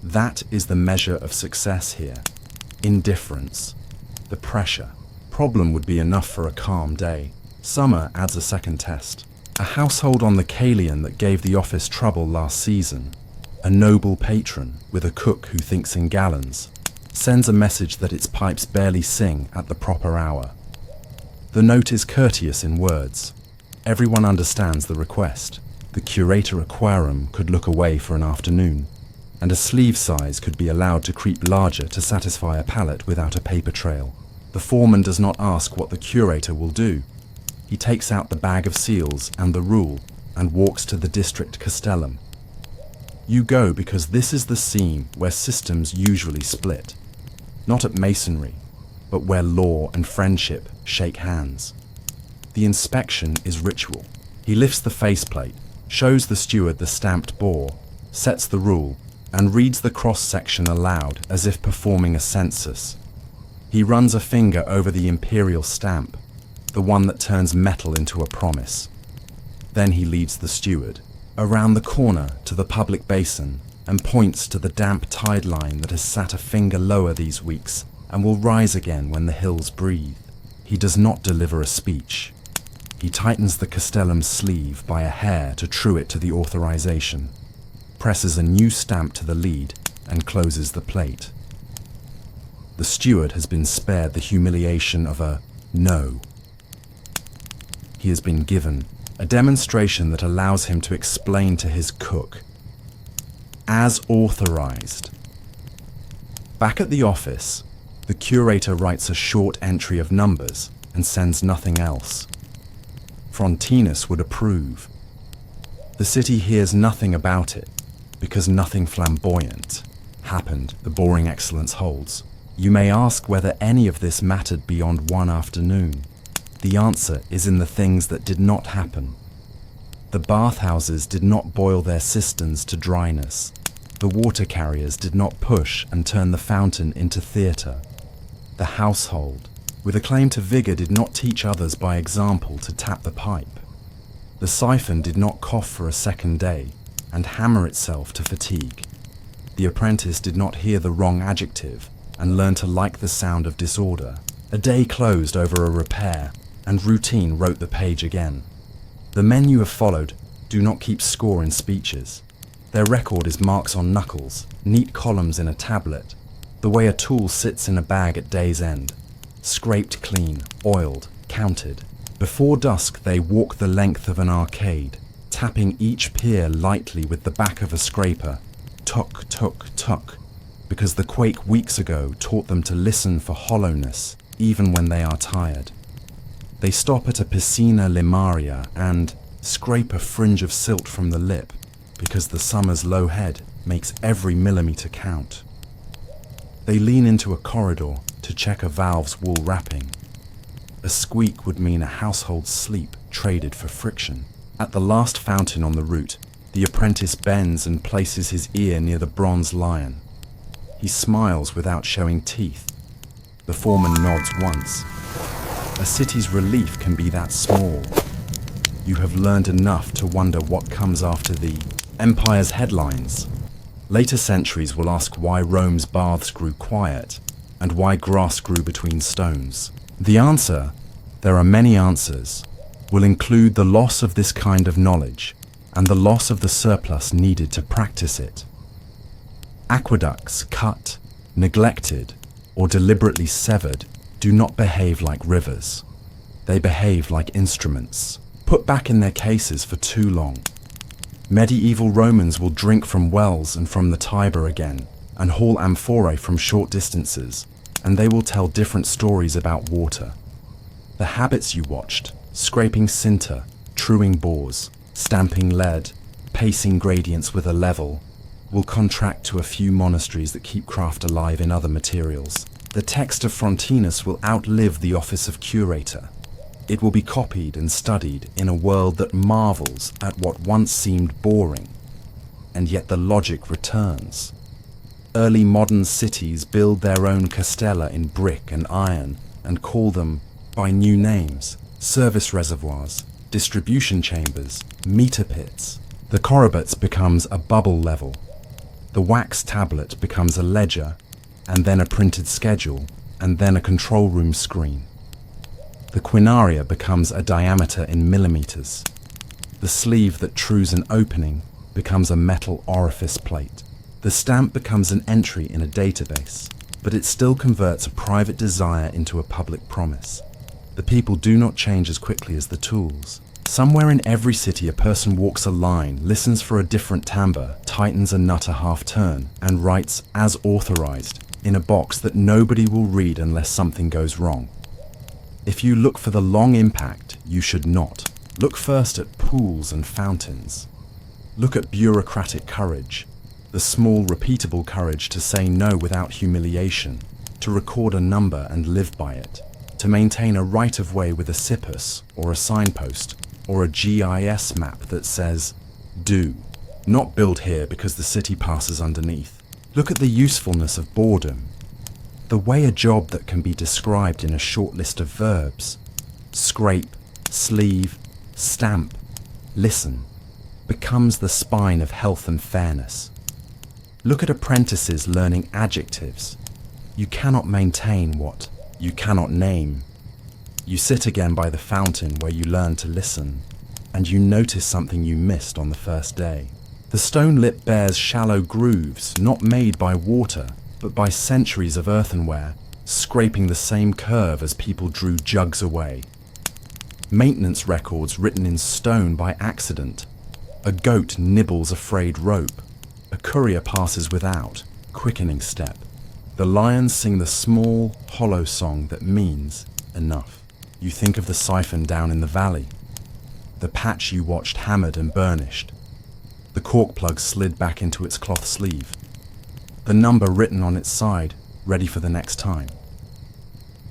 That is the measure of success here. Indifference. The pressure. Problem would be enough for a calm day. Summer adds a second test. A household on the Calian that gave the office trouble last season, a noble patron with a cook who thinks in gallons, sends a message that its pipes barely sing at the proper hour. The note is courteous in words. Everyone understands the request. The curator aquarium could look away for an afternoon, and a sleeve size could be allowed to creep larger to satisfy a palate without a paper trail. The foreman does not ask what the curator will do. He takes out the bag of seals and the rule and walks to the district castellum. You go because this is the seam where systems usually split. Not at masonry, but where law and friendship shake hands. The inspection is ritual. He lifts the faceplate, shows the steward the stamped bore, sets the rule, and reads the cross-section aloud as if performing a census. He runs a finger over the imperial stamp, the one that turns metal into a promise. Then he leads the steward around the corner to the public basin and points to the damp tide line that has sat a finger lower these weeks and will rise again when the hills breathe. He does not deliver a speech. He tightens the castellum's sleeve by a hair to true it to the authorization, presses a new stamp to the lead, and closes the plate. The steward has been spared the humiliation of a no. He has been given a demonstration that allows him to explain to his cook, as authorized. Back at the office, the curator writes a short entry of numbers and sends nothing else. Frontinus would approve. The city hears nothing about it, because nothing flamboyant happened, the boring excellence holds. You may ask whether any of this mattered beyond one afternoon. The answer is in the things that did not happen. The bathhouses did not boil their cisterns to dryness. The water carriers did not push and turn the fountain into theatre. The household, with a claim to vigour, did not teach others by example to tap the pipe. The siphon did not cough for a second day and hammer itself to fatigue. The apprentice did not hear the wrong adjective and learn to like the sound of disorder. A day closed over a repair, and routine wrote the page again. The men you have followed do not keep score in speeches. Their record is marks on knuckles, neat columns in a tablet, the way a tool sits in a bag at day's end, scraped clean, oiled, counted. Before dusk they walk the length of an arcade, tapping each pier lightly with the back of a scraper, tuck, tuck, tuck, because the quake weeks ago taught them to listen for hollowness, even when they are tired. They stop at a piscina limaria and scrape a fringe of silt from the lip, because the summer's low head makes every millimetre count. They lean into a corridor to check a valve's wool wrapping. A squeak would mean a household's sleep traded for friction. At the last fountain on the route, the apprentice bends and places his ear near the bronze lion. He smiles without showing teeth. The foreman nods once. A city's relief can be that small. You have learned enough to wonder what comes after the empire's headlines. Later centuries will ask why Rome's baths grew quiet and why grass grew between stones. The answer, there are many answers, will include the loss of this kind of knowledge and the loss of the surplus needed to practice it. Aqueducts cut, neglected, or deliberately severed do not behave like rivers. They behave like instruments, put back in their cases for too long. Medieval Romans will drink from wells and from the Tiber again, and haul amphorae from short distances, and they will tell different stories about water. The habits you watched, scraping sinter, truing bores, stamping lead, pacing gradients with a level, will contract to a few monasteries that keep craft alive in other materials. The text of Frontinus will outlive the office of curator. It will be copied and studied in a world that marvels at what once seemed boring, and yet the logic returns. Early modern cities build their own castella in brick and iron and call them by new names: service reservoirs, distribution chambers, meter pits. The Corobats becomes a bubble level. The wax tablet becomes a ledger, and then a printed schedule, and then a control room screen. The quinaria becomes a diameter in millimeters. The sleeve that trues an opening becomes a metal orifice plate. The stamp becomes an entry in a database, but it still converts a private desire into a public promise. The people do not change as quickly as the tools. Somewhere in every city a person walks a line, listens for a different timbre, tightens a nut a half turn, and writes as authorized in a box that nobody will read unless something goes wrong. If you look for the long impact, you should not. Look first at pools and fountains. Look at bureaucratic courage, the small repeatable courage to say no without humiliation, to record a number and live by it, to maintain a right-of-way with a sippus or a signpost, or a GIS map that says, do, not build here because the city passes underneath. Look at the usefulness of boredom, the way a job that can be described in a short list of verbs, scrape, sleeve, stamp, listen, becomes the spine of health and fairness. Look at apprentices learning adjectives. You cannot maintain what you cannot name. You sit again by the fountain where you learn to listen, and you notice something you missed on the first day. The stone lip bears shallow grooves, not made by water, but by centuries of earthenware, scraping the same curve as people drew jugs away. Maintenance records written in stone by accident. A goat nibbles a frayed rope. A courier passes without, quickening step. The lions sing the small, hollow song that means enough. You think of the siphon down in the valley. The patch you watched hammered and burnished. The cork plug slid back into its cloth sleeve. The number written on its side, ready for the next time.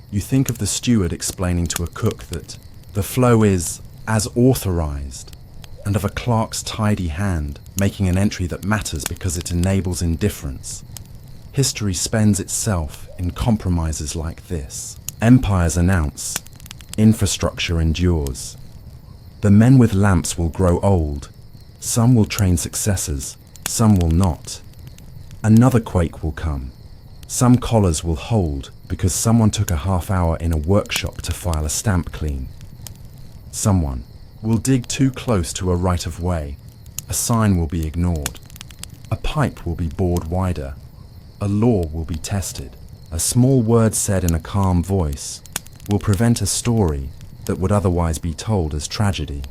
You think of the steward explaining to a cook that the flow is as authorized, and of a clerk's tidy hand making an entry that matters because it enables indifference. History spends itself in compromises like this. Empires announce, infrastructure endures. The men with lamps will grow old. Some will train successors, some will not. Another quake will come. Some collars will hold because someone took a half hour in a workshop to file a stamp clean. Someone will dig too close to a right-of-way. A sign will be ignored. A pipe will be bored wider. A law will be tested. A small word said in a calm voice will prevent a story that would otherwise be told as tragedy.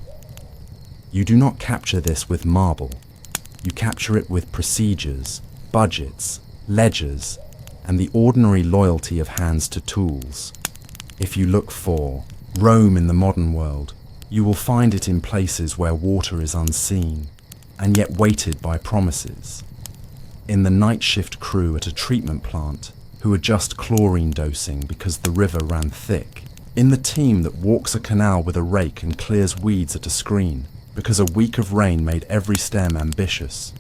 You do not capture this with marble. You capture it with procedures, budgets, ledgers, and the ordinary loyalty of hands to tools. If you look for Rome in the modern world, you will find it in places where water is unseen, and yet weighted by promises. In the night shift crew at a treatment plant who adjust chlorine dosing because the river ran thick. In the team that walks a canal with a rake and clears weeds at a screen because a week of rain made every stem ambitious.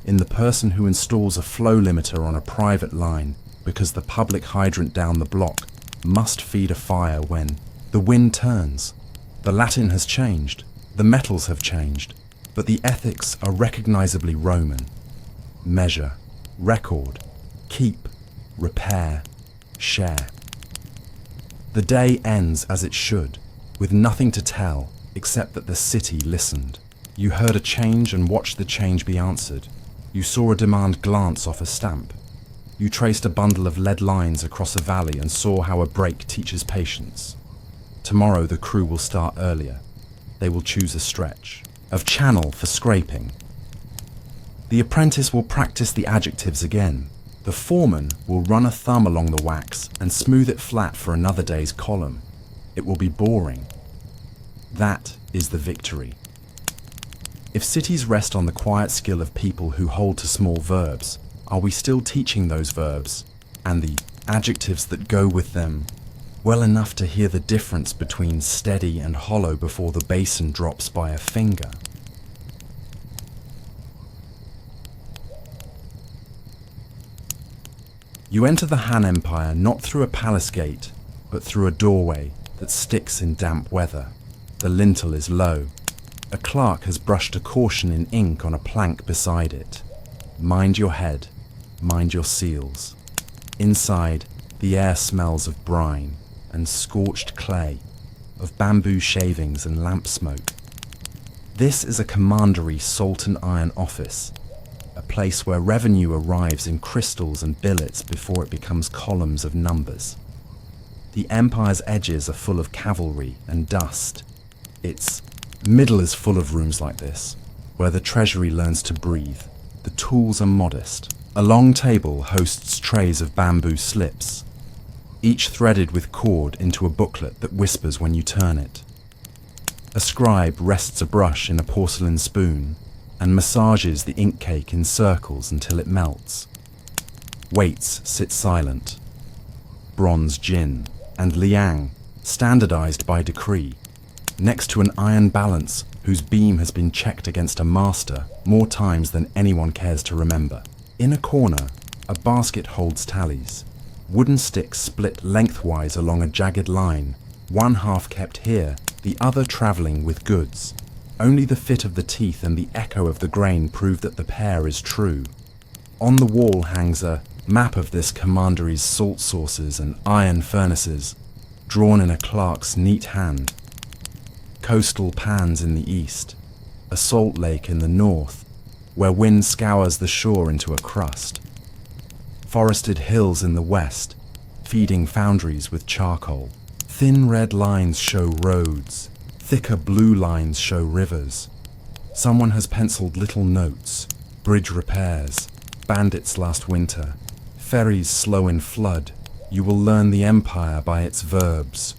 In the person who installs a flow limiter on a private line because the public hydrant down the block must feed a fire when the wind turns. The Latin has changed, the metals have changed, but the ethics are recognizably Roman. Measure, record, keep, repair, share. The day ends as it should, with nothing to tell except that the city listened. You heard a change and watched the change be answered. You saw a demand glance off a stamp. You traced a bundle of lead lines across a valley and saw how a break teaches patience. Tomorrow the crew will start earlier. They will choose a stretch of channel for scraping. The apprentice will practice the adjectives again. The foreman will run a thumb along the wax and smooth it flat for another day's column. It will be boring. That is the victory. If cities rest on the quiet skill of people who hold to small verbs, are we still teaching those verbs and the adjectives that go with them well enough to hear the difference between steady and hollow before the basin drops by a finger? You enter the Han Empire not through a palace gate, but through a doorway that sticks in damp weather. The lintel is low. A clerk has brushed a caution in ink on a plank beside it. Mind your head, mind your seals. Inside, the air smells of brine and scorched clay, of bamboo shavings and lamp smoke. This is a commandery salt and iron office, a place where revenue arrives in crystals and billets before it becomes columns of numbers. The empire's edges are full of cavalry and dust. Its middle is full of rooms like this, where the treasury learns to breathe. The tools are modest. A long table hosts trays of bamboo slips, each threaded with cord into a booklet that whispers when you turn it. A scribe rests a brush in a porcelain spoon and massages the ink cake in circles until it melts. Waits sit silent. Bronze gin and liang, standardized by decree, next to an iron balance whose beam has been checked against a master more times than anyone cares to remember. In a corner, a basket holds tallies. Wooden sticks split lengthwise along a jagged line, one half kept here, the other travelling with goods. Only the fit of the teeth and the echo of the grain prove that the pair is true. On the wall hangs a Map of this commandery's salt sources and iron furnaces, drawn in a clerk's neat hand. Coastal pans in the east, a salt lake in the north, where wind scours the shore into a crust. Forested hills in the west, feeding foundries with charcoal. Thin red lines show roads, thicker blue lines show rivers. Someone has penciled little notes, bridge repairs, bandits last winter, ferries slow in flood. You will learn the empire by its verbs.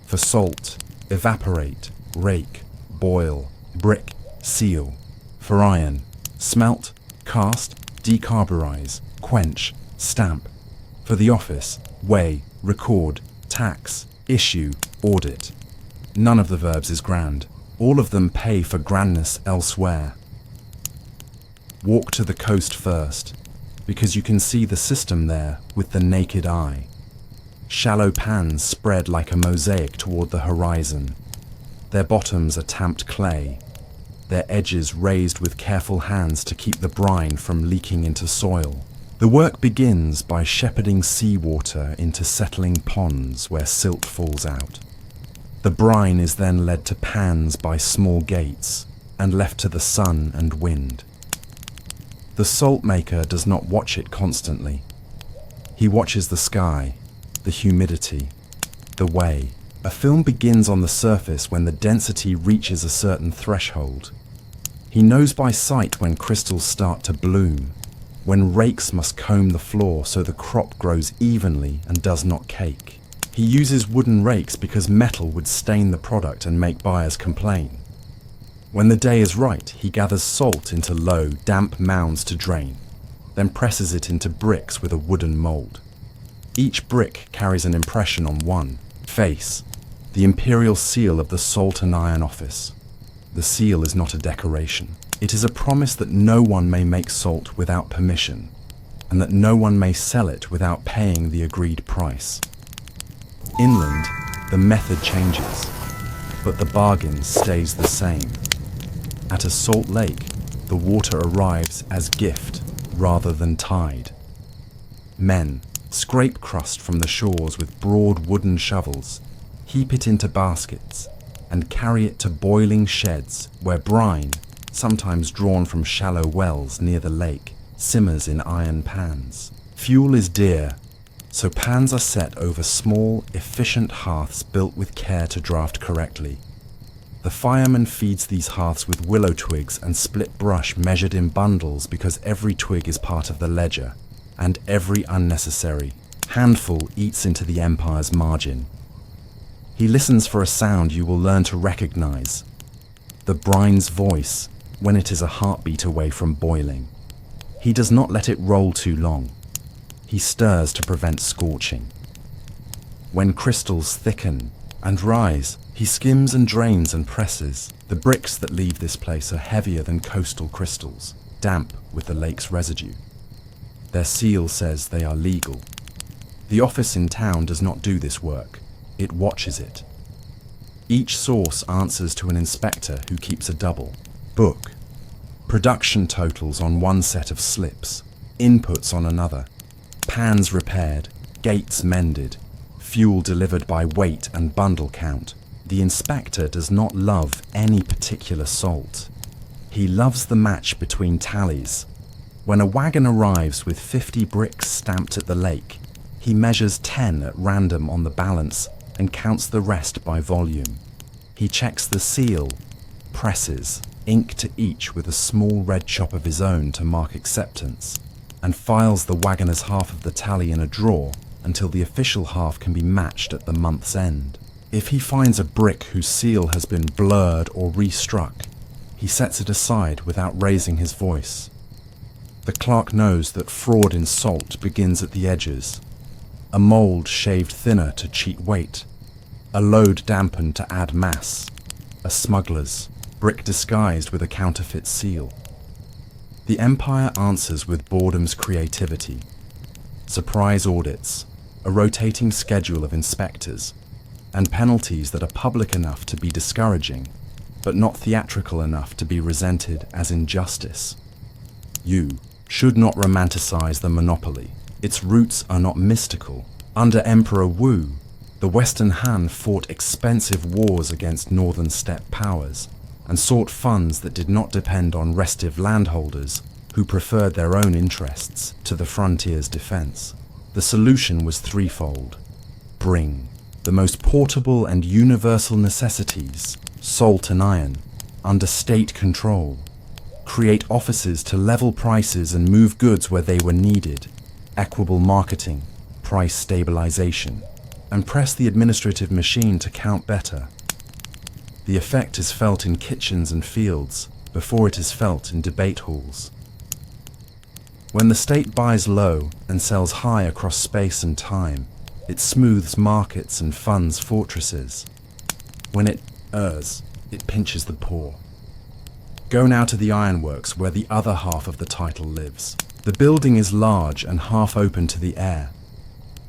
For salt, evaporate, rake, boil, brick, seal. For iron, smelt, cast, decarburize, quench, stamp. For the office, weigh, record, tax, issue, audit. None of the verbs is grand. All of them pay for grandness elsewhere. Walk to the coast first, because you can see the system there with the naked eye. Shallow pans spread like a mosaic toward the horizon. Their bottoms are tamped clay, their edges raised with careful hands to keep the brine from leaking into soil. The work begins by shepherding seawater into settling ponds where silt falls out. The brine is then led to pans by small gates and left to the sun and wind. The salt maker does not watch it constantly. He watches the sky, the humidity, the way. A film begins on the surface when the density reaches a certain threshold. He knows by sight when crystals start to bloom, when rakes must comb the floor so the crop grows evenly and does not cake. He uses wooden rakes because metal would stain the product and make buyers complain. When the day is right, he gathers salt into low, damp mounds to drain, then presses it into bricks with a wooden mold. Each brick carries an impression on one face, the imperial seal of the Salt and Iron Office. The seal is not a decoration. It is a promise that no one may make salt without permission, and that no one may sell it without paying the agreed price. Inland, the method changes, but the bargain stays the same. At a salt lake, the water arrives as gift rather than tide. Men scrape crust from the shores with broad wooden shovels, heap it into baskets, and carry it to boiling sheds where brine, sometimes drawn from shallow wells near the lake, simmers in iron pans. Fuel is dear, so pans are set over small, efficient hearths built with care to draft correctly. The fireman feeds these hearths with willow twigs and split brush measured in bundles because every twig is part of the ledger, and every unnecessary handful eats into the empire's margin. He listens for a sound you will learn to recognize, the brine's voice when it is a heartbeat away from boiling. He does not let it roll too long. He stirs to prevent scorching. When crystals thicken and rise, he skims and drains and presses. The bricks that leave this place are heavier than coastal crystals, damp with the lake's residue. Their seal says they are legal. The office in town does not do this work. It watches it. Each source answers to an inspector who keeps a double book. Production totals on one set of slips, inputs on another, pans repaired, gates mended, fuel delivered by weight and bundle count. The inspector does not love any particular salt. He loves the match between tallies. When a wagon arrives with 50 bricks stamped at the lake, he measures 10 at random on the balance and counts the rest by volume. He checks the seal, presses ink to each with a small red chop of his own to mark acceptance, and files the wagoner's half of the tally in a drawer until the official half can be matched at the month's end. If he finds a brick whose seal has been blurred or restruck, he sets it aside without raising his voice. The clerk knows that fraud in salt begins at the edges. A mould shaved thinner to cheat weight, a load dampened to add mass, a smuggler's, brick disguised with a counterfeit seal. The empire answers with boredom's creativity, surprise audits, a rotating schedule of inspectors, and penalties that are public enough to be discouraging, but not theatrical enough to be resented as injustice. You should not romanticize the monopoly. Its roots are not mystical. Under Emperor Wu, the Western Han fought expensive wars against northern steppe powers and sought funds that did not depend on restive landholders who preferred their own interests to the frontier's defense. The solution was threefold. Bring the most portable and universal necessities, salt and iron, under state control. Create offices to level prices and move goods where they were needed. Equitable marketing, price stabilization, and press the administrative machine to count better. The effect is felt in kitchens and fields before it is felt in debate halls. When the state buys low and sells high across space and time, it smooths markets and funds fortresses. When it errs, it pinches the poor. Go now to the ironworks where the other half of the title lives. The building is large and half open to the air.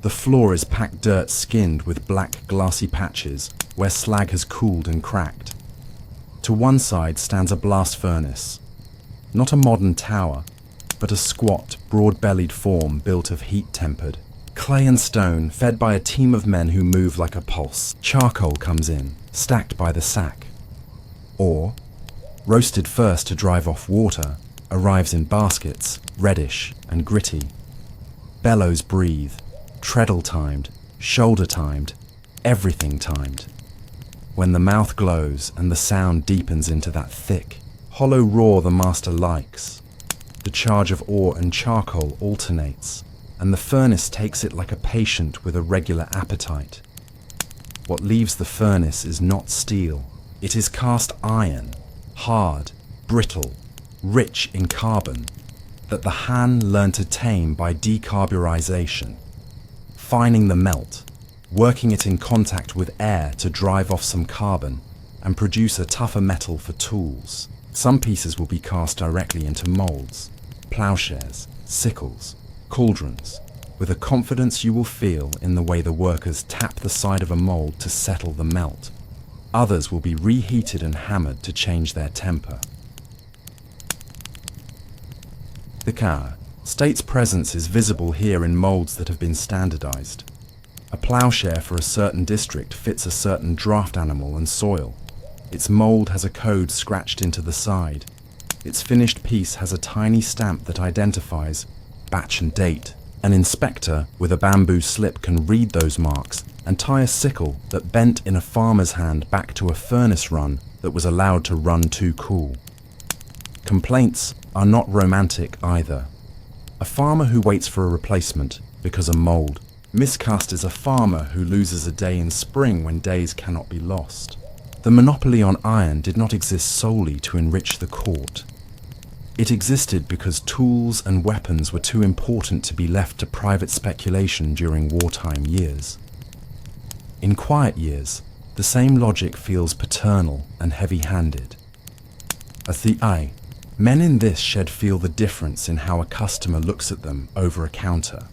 The floor is packed dirt skinned with black glassy patches where slag has cooled and cracked. To one side stands a blast furnace. Not a modern tower, but a squat, broad-bellied form built of heat-tempered. Clay and stone, fed by a team of men who move like a pulse. Charcoal comes in, stacked by the sack. Ore, roasted first to drive off water, arrives in baskets, reddish and gritty. Bellows breathe, treadle-timed, shoulder-timed, everything timed. When the mouth glows and the sound deepens into that thick, hollow roar the master likes, the charge of ore and charcoal alternates, and the furnace takes it like a patient with a regular appetite. What leaves the furnace is not steel, it is cast iron, hard, brittle, rich in carbon, that the Han learned to tame by decarburization, fining the melt, working it in contact with air to drive off some carbon and produce a tougher metal for tools. Some pieces will be cast directly into molds, plowshares, sickles, cauldrons, with a confidence you will feel in the way the workers tap the side of a mold to settle the melt. Others will be reheated and hammered to change their temper. The Ka state's presence is visible here in molds that have been standardized. A plowshare for a certain district fits a certain draft animal and soil. Its mold has a code scratched into the side. Its finished piece has a tiny stamp that identifies batch and date. An inspector with a bamboo slip can read those marks and tie a sickle that bent in a farmer's hand back to a furnace run that was allowed to run too cool. Complaints are not romantic either. A farmer who waits for a replacement because of mold. Miscast is a farmer who loses a day in spring when days cannot be lost. The monopoly on iron did not exist solely to enrich the court. It existed because tools and weapons were too important to be left to private speculation during wartime years. In quiet years, the same logic feels paternal and heavy-handed. As the eye, men in this shed feel the difference in how a customer looks at them over a counter.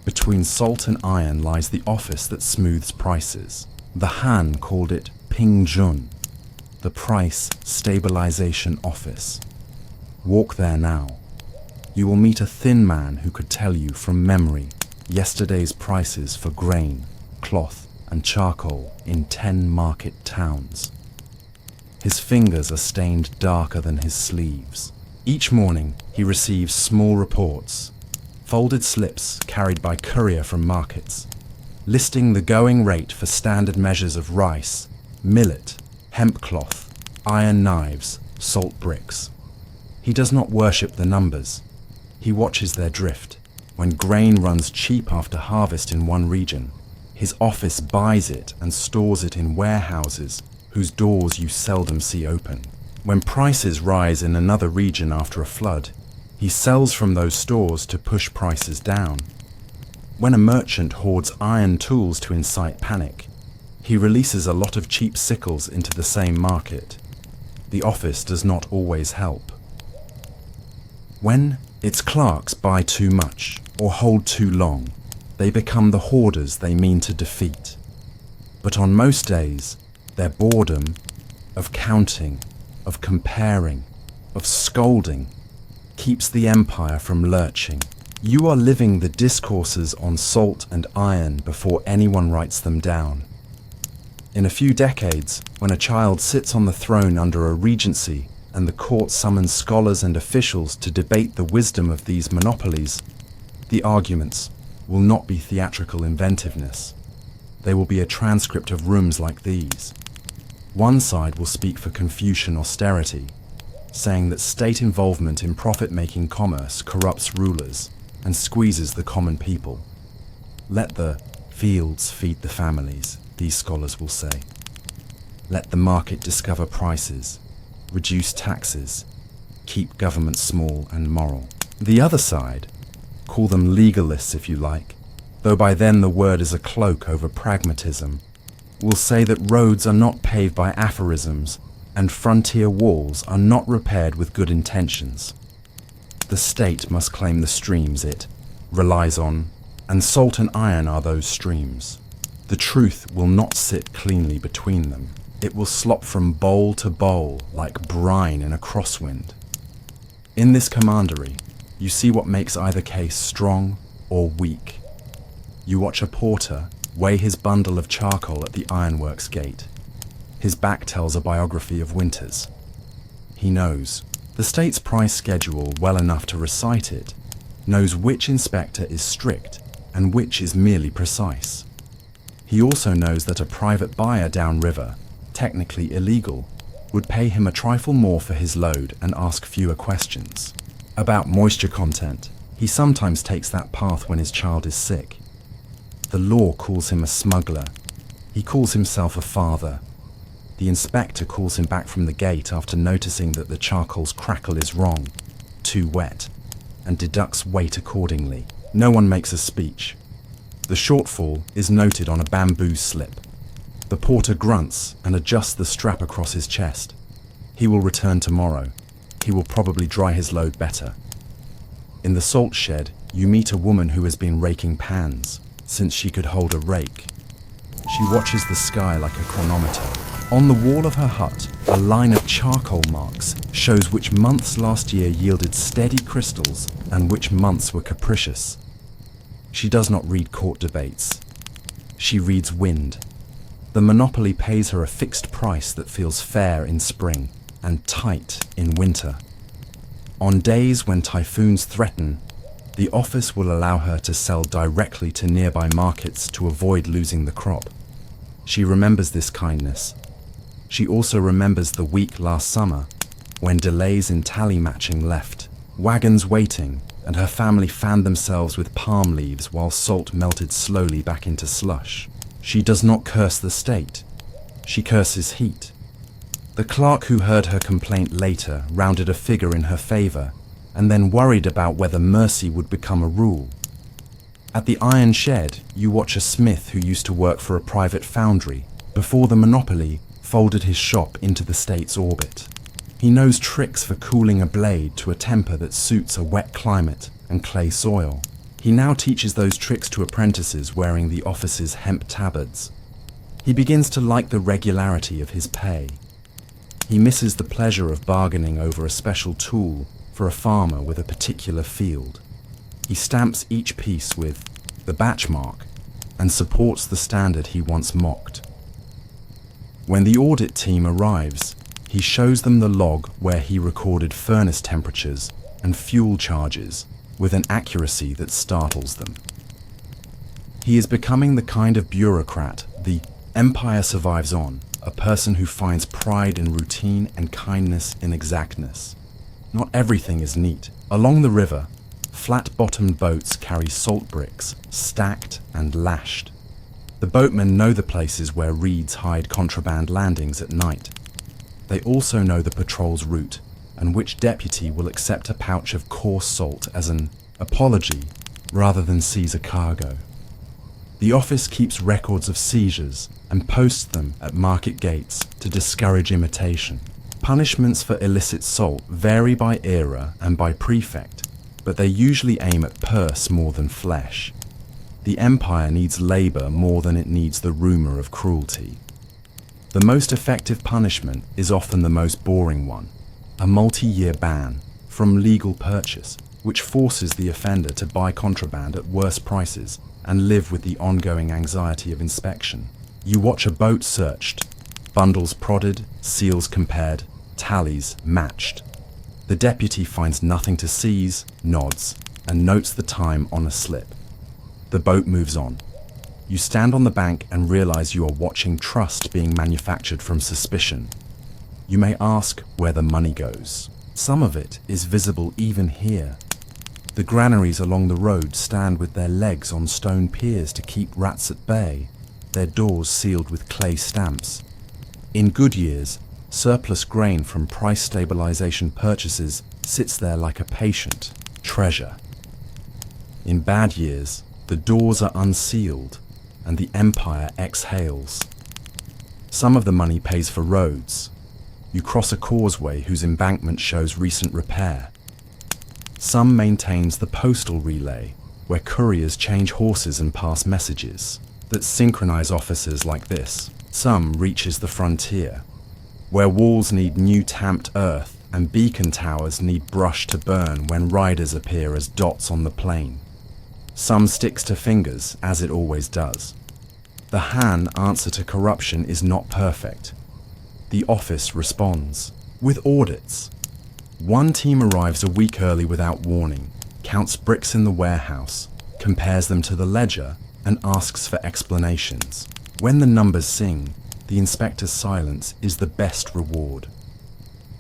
Between salt and iron lies the office that smooths prices. The Han called it Pingjun, the price stabilization office. Walk there now. You will meet a thin man who could tell you from memory yesterday's prices for grain, cloth, and charcoal in 10 market towns. His fingers are stained darker than his sleeves. Each morning he receives small reports, folded slips carried by courier from markets, listing the going rate for standard measures of rice, millet, hemp cloth, iron knives, salt bricks. He does not worship the numbers. He watches their drift. When grain runs cheap after harvest in one region, his office buys it and stores it in warehouses whose doors you seldom see open. When prices rise in another region after a flood, he sells from those stores to push prices down. When a merchant hoards iron tools to incite panic, he releases a lot of cheap sickles into the same market. The office does not always help. When its clerks buy too much or hold too long, they become the hoarders they mean to defeat. But on most days, their boredom of counting, of comparing, of scolding, keeps the empire from lurching. You are living the discourses on salt and iron before anyone writes them down. In a few decades, when a child sits on the throne under a regency and the court summons scholars and officials to debate the wisdom of these monopolies, the arguments will not be theatrical inventiveness. They will be a transcript of rooms like these. One side will speak for Confucian austerity, saying that state involvement in profit-making commerce corrupts rulers and squeezes the common people. Let the fields feed the families, these scholars will say. Let the market discover prices, reduce taxes, keep government small and moral. The other side, call them legalists if you like, though by then the word is a cloak over pragmatism, will say that roads are not paved by aphorisms and frontier walls are not repaired with good intentions. The state must claim the streams it relies on, and salt and iron are those streams. The truth will not sit cleanly between them. It will slop from bowl to bowl like brine in a crosswind. In this commandery, you see what makes either case strong or weak. You watch a porter weigh his bundle of charcoal at the ironworks gate. His back tells a biography of Winters. He knows the state's price schedule well enough to recite it, knows which inspector is strict and which is merely precise. He also knows that a private buyer downriver, technically illegal, would pay him a trifle more for his load and ask fewer questions. About moisture content, he sometimes takes that path when his child is sick. The law calls him a smuggler. He calls himself a father. The inspector calls him back from the gate after noticing that the charcoal's crackle is wrong, too wet, and deducts weight accordingly. No one makes a speech. The shortfall is noted on a bamboo slip. The porter grunts and adjusts the strap across his chest. He will return tomorrow. He will probably dry his load better. In the salt shed, you meet a woman who has been raking pans since she could hold a rake. She watches the sky like a chronometer. On the wall of her hut, a line of charcoal marks shows which months last year yielded steady crystals and which months were capricious. She does not read court debates. She reads wind. The monopoly pays her a fixed price that feels fair in spring and tight in winter. On days when typhoons threaten, the office will allow her to sell directly to nearby markets to avoid losing the crop. She remembers this kindness. She also remembers the week last summer when delays in tally matching left, wagons waiting, and her family fanned themselves with palm leaves while salt melted slowly back into slush. She does not curse the state. She curses heat. The clerk who heard her complaint later rounded a figure in her favor and then worried about whether mercy would become a rule. At the iron shed, you watch a smith who used to work for a private foundry before the monopoly folded his shop into the state's orbit. He knows tricks for cooling a blade to a temper that suits a wet climate and clay soil. He now teaches those tricks to apprentices wearing the office's hemp tabards. He begins to like the regularity of his pay. He misses the pleasure of bargaining over a special tool for a farmer with a particular field. He stamps each piece with the batch mark and supports the standard he once mocked. When the audit team arrives, he shows them the log where he recorded furnace temperatures and fuel charges with an accuracy that startles them. He is becoming the kind of bureaucrat the empire survives on, a person who finds pride in routine and kindness in exactness. Not everything is neat. Along the river, flat-bottomed boats carry salt bricks, stacked and lashed. The boatmen know the places where reeds hide contraband landings at night. They also know the patrol's route and which deputy will accept a pouch of coarse salt as an apology rather than seize a cargo. The office keeps records of seizures and posts them at market gates to discourage imitation. Punishments for illicit salt vary by era and by prefect, but they usually aim at purse more than flesh. The empire needs labor more than it needs the rumor of cruelty. The most effective punishment is often the most boring one, a multi-year ban from legal purchase. which forces the offender to buy contraband at worse prices and live with the ongoing anxiety of inspection. You watch a boat searched, bundles prodded, seals compared, tallies matched. The deputy finds nothing to seize, nods, and notes the time on a slip. The boat moves on. You stand on the bank and realize you are watching trust being manufactured from suspicion. You may ask where the money goes. Some of it is visible even here. The granaries along the road stand with their legs on stone piers to keep rats at bay, their doors sealed with clay stamps. In good years, surplus grain from price stabilization purchases sits there like a patient treasure. In bad years, the doors are unsealed and the empire exhales. Some of the money pays for roads. You cross a causeway whose embankment shows recent repair. Some maintains the postal relay, where couriers change horses and pass messages that synchronize offices like this. Some reaches the frontier, where walls need new tamped earth and beacon towers need brush to burn when riders appear as dots on the plain. Some sticks to fingers, as it always does. The Han answer to corruption is not perfect. The office responds with audits. One team arrives a week early without warning, counts bricks in the warehouse, compares them to the ledger, and asks for explanations. When the numbers sing, the inspector's silence is the best reward.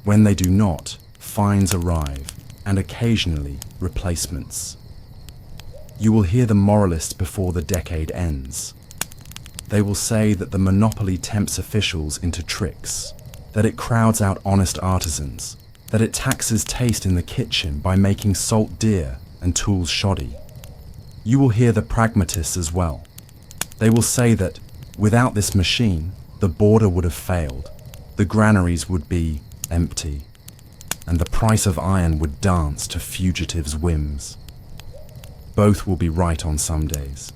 When they do not, fines arrive, and occasionally replacements. You will hear the moralist before the decade ends. They will say that the monopoly tempts officials into tricks, that it crowds out honest artisans, that it taxes taste in the kitchen by making salt dear and tools shoddy. You will hear the pragmatists as well. They will say that, without this machine, the border would have failed, the granaries would be empty, and the price of iron would dance to fugitives' whims. Both will be right on some days.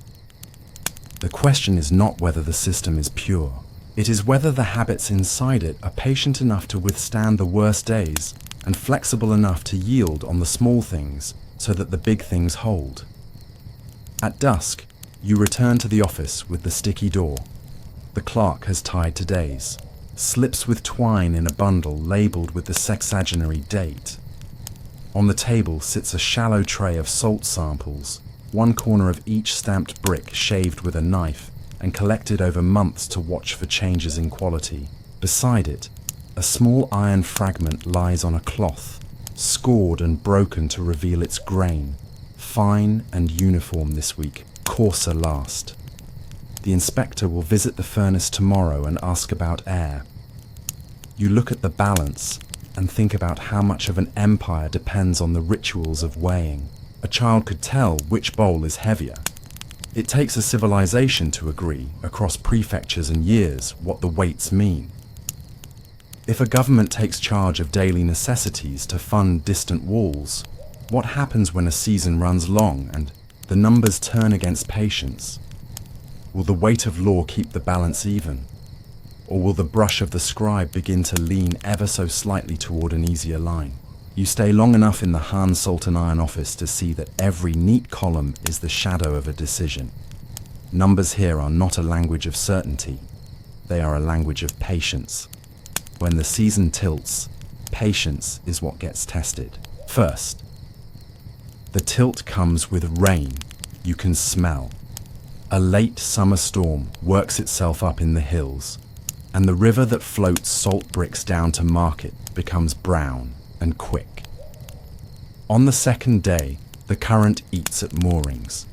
The question is not whether the system is pure. It is whether the habits inside it are patient enough to withstand the worst days and flexible enough to yield on the small things so that the big things hold. At dusk, you return to the office with the sticky door. The clerk has tied today's, slips with twine in a bundle labelled with the sexagenary date. On the table sits a shallow tray of salt samples, one corner of each stamped brick shaved with a knife and collected over months to watch for changes in quality. Beside it, a small iron fragment lies on a cloth, scored and broken to reveal its grain, fine and uniform this week, coarser last. The inspector will visit the furnace tomorrow and ask about air. You look at the balance and think about how much of an empire depends on the rituals of weighing. A child could tell which bowl is heavier. It takes a civilization to agree, across prefectures and years, what the weights mean. If a government takes charge of daily necessities to fund distant walls, what happens when a season runs long and the numbers turn against patience? Will the weight of law keep the balance even? Or will the brush of the scribe begin to lean ever so slightly toward an easier line? You stay long enough in the Han Salt and Iron office to see that every neat column is the shadow of a decision. Numbers here are not a language of certainty. They are a language of patience. When the season tilts, patience is what gets tested. First, the tilt comes with rain you can smell. A late summer storm works itself up in the hills, and the river that floats salt bricks down to market becomes brown and quick. On the second day, the current eats at moorings.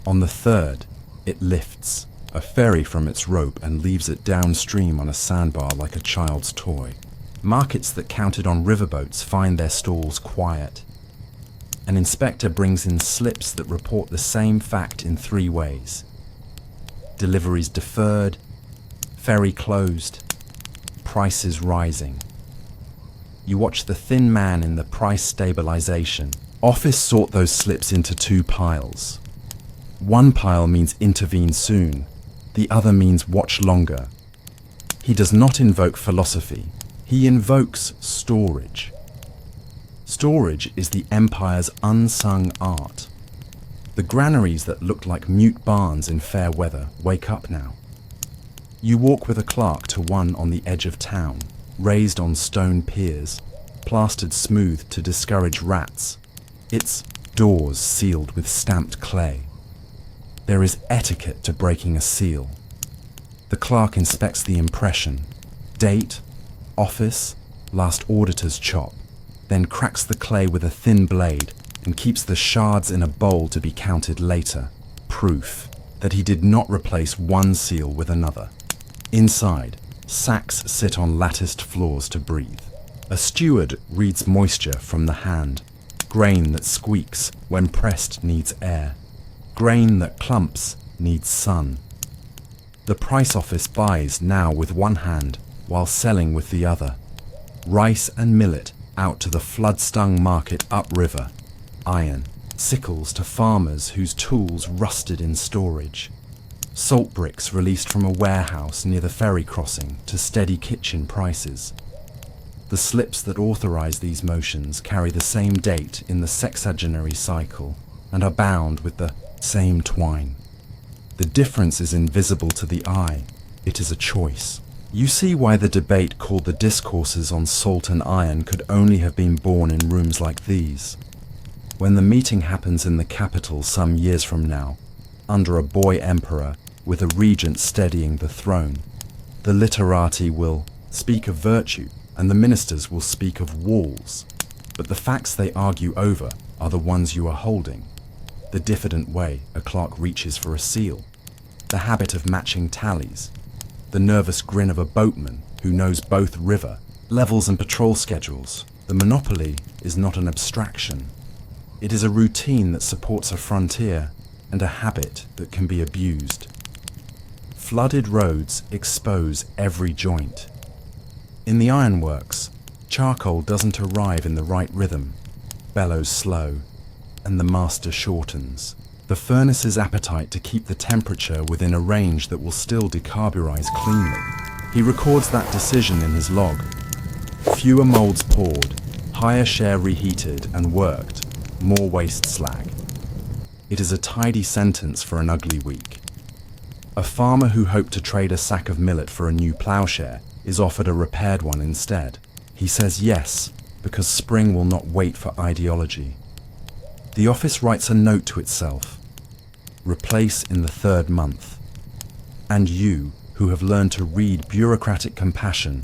On the third, it lifts a ferry from its rope and leaves it downstream on a sandbar like a child's toy. Markets that counted on riverboats find their stalls quiet. An inspector brings in slips that report the same fact in 3 ways. Deliveries deferred, ferry closed, prices rising. You watch the thin man in the price stabilization. Office sort those slips into 2 piles. One pile means intervene soon, the other means watch longer. He does not invoke philosophy, he invokes storage. Storage is the Empire's unsung art. The granaries that looked like mute barns in fair weather wake up now. You walk with a clerk to one on the edge of town, raised on stone piers, plastered smooth to discourage rats, its doors sealed with stamped clay. There is etiquette to breaking a seal. The clerk inspects the impression, date, office, last auditor's chop, then cracks the clay with a thin blade and keeps the shards in a bowl to be counted later, proof that he did not replace one seal with another. Inside, sacks sit on latticed floors to breathe. A steward reads moisture from the hand, grain that squeaks when pressed needs air, grain that clumps needs sun. The price office buys now with one hand while selling with the other. Rice and millet out to the flood-stung market upriver. Iron, sickles to farmers whose tools rusted in storage. Salt bricks released from a warehouse near the ferry crossing to steady kitchen prices. The slips that authorize these motions carry the same date in the sexagenary cycle and are bound with the same twine. The difference is invisible to the eye. It is a choice. You see why the debate called the Discourses on Salt and Iron could only have been born in rooms like these. When the meeting happens in the capital some years from now, under a boy emperor with a regent steadying the throne, the literati will speak of virtue and the ministers will speak of walls, but the facts they argue over are the ones you are holding. The diffident way a clerk reaches for a seal, the habit of matching tallies, the nervous grin of a boatman who knows both river, levels and patrol schedules. The monopoly is not an abstraction. It is a routine that supports a frontier and a habit that can be abused. Flooded roads expose every joint. In the ironworks, charcoal doesn't arrive in the right rhythm, bellows slow, and the master shortens. The furnace's appetite to keep the temperature within a range that will still decarburize cleanly. He records that decision in his log. Fewer molds poured, higher share reheated and worked, more waste slag. It is a tidy sentence for an ugly week. A farmer who hoped to trade a sack of millet for a new ploughshare is offered a repaired one instead. He says yes, because spring will not wait for ideology. The office writes a note to itself. Replace in the 3rd month. And you, who have learned to read bureaucratic compassion,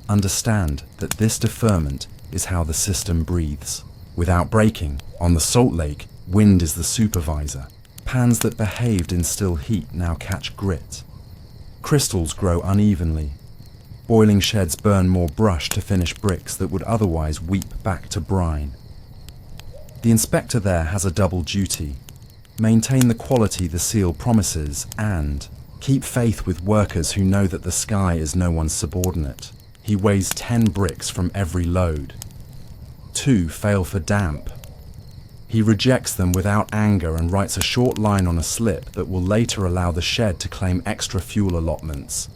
understand that this deferment is how the system breathes. Without breaking, on the salt lake, wind is the supervisor. Pans that behaved in still heat now catch grit. Crystals grow unevenly. Boiling sheds burn more brush to finish bricks that would otherwise weep back to brine. The inspector there has a double duty. Maintain the quality the seal promises and keep faith with workers who know that the sky is no one's subordinate. He weighs 10 bricks from every load. 2 fail for damp. He rejects them without anger and writes a short line on a slip that will later allow the shed to claim extra fuel allotments.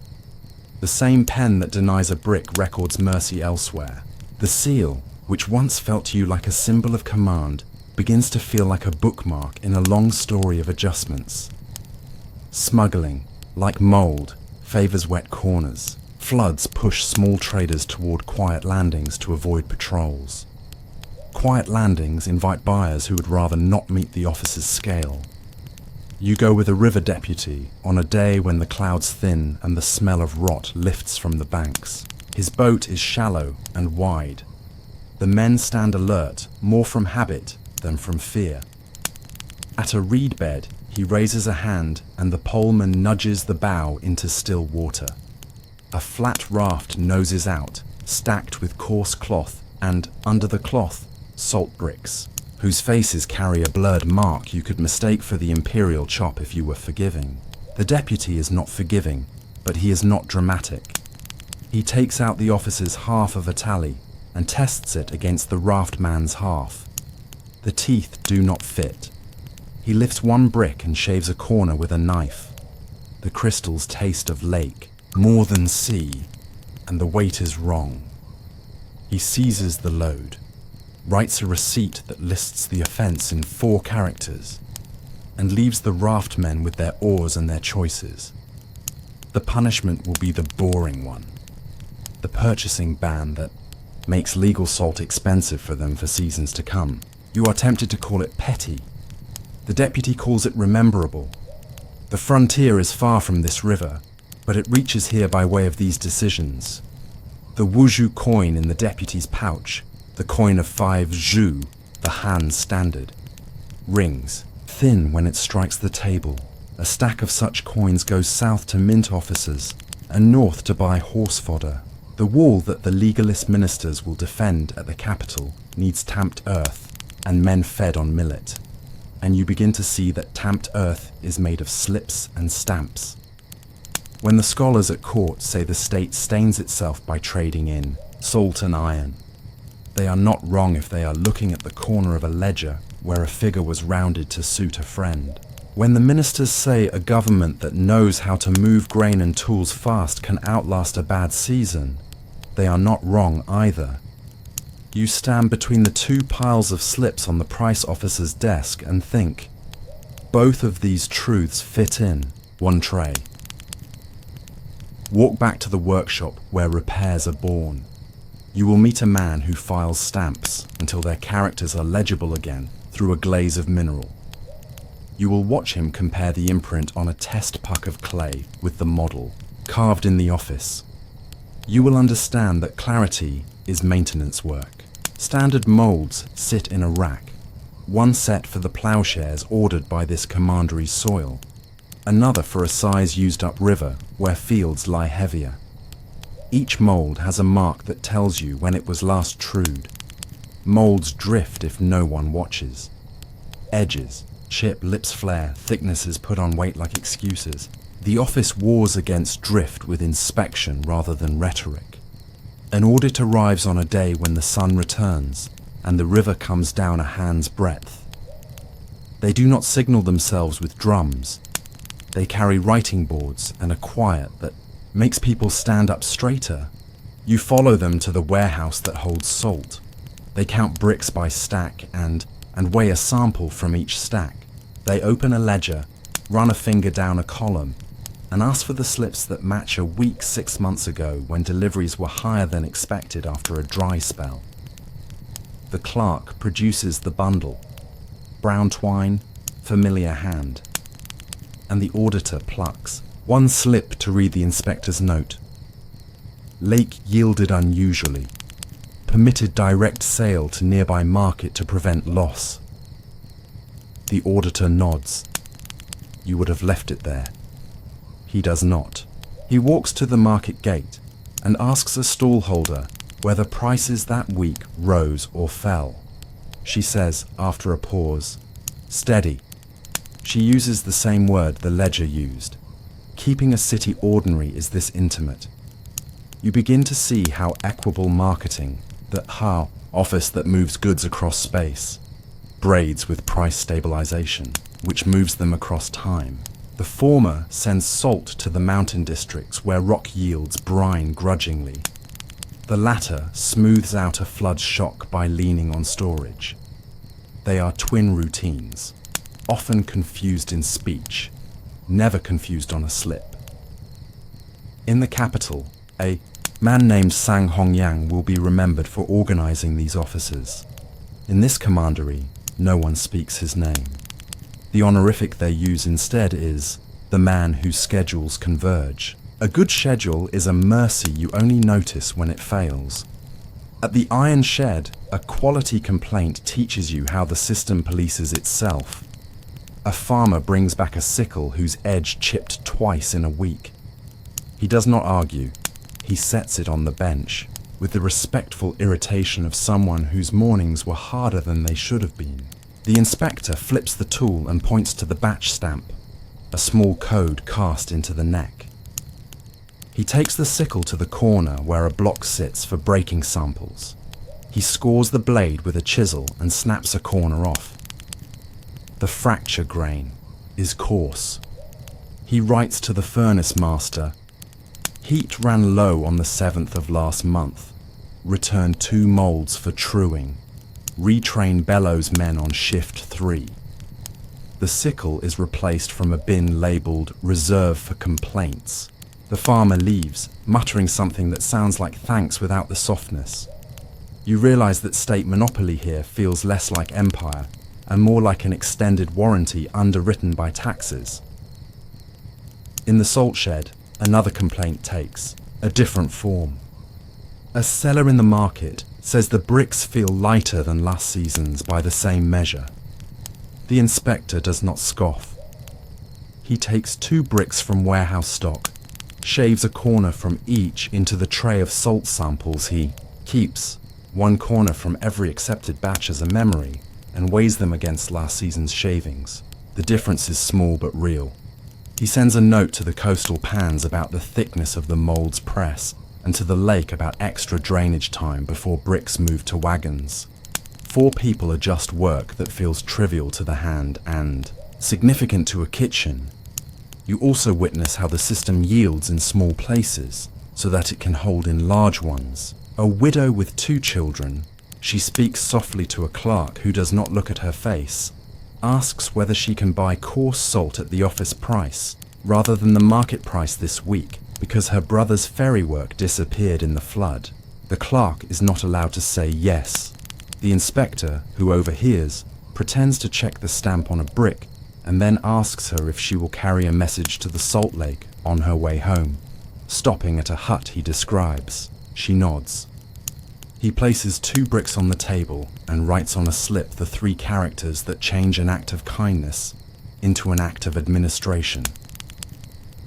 The same pen that denies a brick records mercy elsewhere. The seal, which once felt to you like a symbol of command, begins to feel like a bookmark in a long story of adjustments. Smuggling, like mold, favors wet corners. Floods push small traders toward quiet landings to avoid patrols. Quiet landings invite buyers who would rather not meet the officer's scale. You go with a river deputy on a day when the clouds thin and the smell of rot lifts from the banks. His boat is shallow and wide. The men stand alert, more from habit than from fear. At a reed bed, he raises a hand and the poleman nudges the bow into still water. A flat raft noses out, stacked with coarse cloth, and under the cloth, salt bricks, whose faces carry a blurred mark you could mistake for the imperial chop if you were forgiving. The deputy is not forgiving, but he is not dramatic. He takes out the officer's half of a tally and tests it against the raft man's half. The teeth do not fit. He lifts one brick and shaves a corner with a knife. The crystals taste of lake, more than sea, and the weight is wrong. He seizes the load. writes a receipt that lists the offence in 4 characters, and leaves the raftmen with their oars and their choices. The punishment will be the boring one, the purchasing ban that makes legal salt expensive for them for seasons to come. You are tempted to call it petty. The deputy calls it rememberable. The frontier is far from this river, but it reaches here by way of these decisions. The wuzhu coin in the deputy's pouch, the coin of 5 zhu, the Han standard, rings, thin when it strikes the table. A stack of such coins goes south to mint officers and north to buy horse fodder. The wall that the legalist ministers will defend at the capital needs tamped earth and men fed on millet. And you begin to see that tamped earth is made of slips and stamps. When the scholars at court say the state stains itself by trading in salt and iron, they are not wrong if they are looking at the corner of a ledger where a figure was rounded to suit a friend. When the ministers say a government that knows how to move grain and tools fast can outlast a bad season, they are not wrong either. You stand between the 2 piles of slips on the price officer's desk and think, both of these truths fit in one tray. Walk back to the workshop where repairs are born. You will meet a man who files stamps until their characters are legible again through a glaze of mineral. You will watch him compare the imprint on a test puck of clay with the model, carved in the office. You will understand that clarity is maintenance work. Standard moulds sit in a rack, one set for the ploughshares ordered by this commandery's soil, another for a size used up river where fields lie heavier. Each mould has a mark that tells you when it was last trued. Moulds drift if no one watches. Edges, chip, lips flare, thicknesses put on weight like excuses. The office wars against drift with inspection rather than rhetoric. An audit arrives on a day when the sun returns and the river comes down a hand's breadth. They do not signal themselves with drums. They carry writing boards and a quiet that makes people stand up straighter. You follow them to the warehouse that holds salt. They count bricks by stack and weigh a sample from each stack. They open a ledger, run a finger down a column, and ask for the slips that match a week 6 months ago when deliveries were higher than expected after a dry spell. The clerk produces the bundle, brown twine, familiar hand, and the auditor plucks one slip to read the inspector's note. Lake yielded unusually. Permitted direct sale to nearby market to prevent loss. The auditor nods. You would have left it there. He does not. He walks to the market gate and asks a stallholder whether prices that week rose or fell. She says, after a pause, steady. She uses the same word the ledger used. Keeping a city ordinary is this intimate. You begin to see how equable marketing, that how office that moves goods across space, braids with price stabilization, which moves them across time. The former sends salt to the mountain districts where rock yields brine grudgingly. The latter smooths out a flood shock by leaning on storage. They are twin routines, often confused in speech, never confused on a slip. In the capital, a man named Sang Hongyang will be remembered for organizing these offices. In this commandery, no one speaks his name. The honorific they use instead is the man whose schedules converge. A good schedule is a mercy you only notice when it fails. At the Iron Shed, a quality complaint teaches you how the system polices itself. A farmer brings back a sickle whose edge chipped twice in a week. He does not argue. He sets it on the bench, with the respectful irritation of someone whose mornings were harder than they should have been. The inspector flips the tool and points to the batch stamp, a small code cast into the neck. He takes the sickle to the corner where a block sits for breaking samples. He scores the blade with a chisel and snaps a corner off. The fracture grain is coarse. He writes to the furnace master, "Heat ran low on the 7th of last month. Return 2 moulds for truing. retrain bellows men on shift 3. The sickle is replaced from a bin labelled "Reserve for Complaints." The farmer leaves, muttering something that sounds like thanks without the softness. You realise that state monopoly here feels less like empire and more like an extended warranty underwritten by taxes. In the salt shed, another complaint takes a different form. A seller in the market says the bricks feel lighter than last season's by the same measure. The inspector does not scoff. He takes 2 bricks from warehouse stock, shaves a corner from each into the tray of salt samples he keeps, 1 corner from every accepted batch as a memory, and weighs them against last season's shavings. The difference is small but real. He sends a note to the coastal pans about the thickness of the mould's press and to the lake about extra drainage time before bricks move to wagons. 4 people adjust work that feels trivial to the hand and significant to a kitchen. You also witness how the system yields in small places so that it can hold in large ones. A widow with 2 children, she speaks softly to a clerk who does not look at her face, asks whether she can buy coarse salt at the office price rather than the market price this week because her brother's ferry work disappeared in the flood. The clerk is not allowed to say yes. The inspector, who overhears, pretends to check the stamp on a brick and then asks her if she will carry a message to the salt lake on her way home. Stopping at a hut he describes, she nods. He places 2 bricks on the table and writes on a slip the 3 characters that change an act of kindness into an act of administration.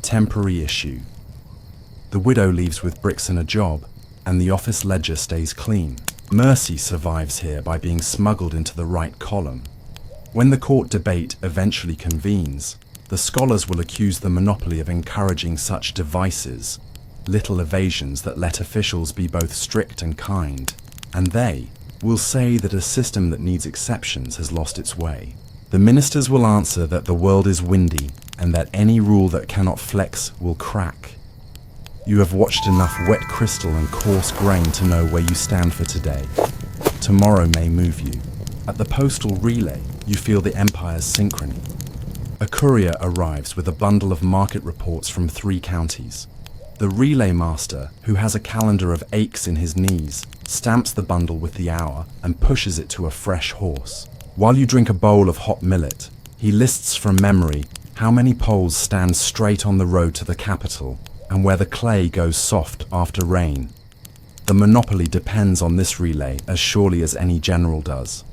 Temporary issue. The widow leaves with bricks and a job, and the office ledger stays clean. Mercy survives here by being smuggled into the right column. When the court debate eventually convenes, the scholars will accuse the monopoly of encouraging such devices, little evasions that let officials be both strict and kind, and they will say that a system that needs exceptions has lost its way. The ministers will answer that the world is windy and that any rule that cannot flex will crack. You have watched enough wet crystal and coarse grain to know where you stand for today. Tomorrow may move you. At the postal relay, you feel the empire's synchrony. A courier arrives with a bundle of market reports from 3 counties. The relay master, who has a calendar of aches in his knees, stamps the bundle with the hour and pushes it to a fresh horse. While you drink a bowl of hot millet, he lists from memory how many poles stand straight on the road to the capital and where the clay goes soft after rain. The monopoly depends on this relay as surely as any general does.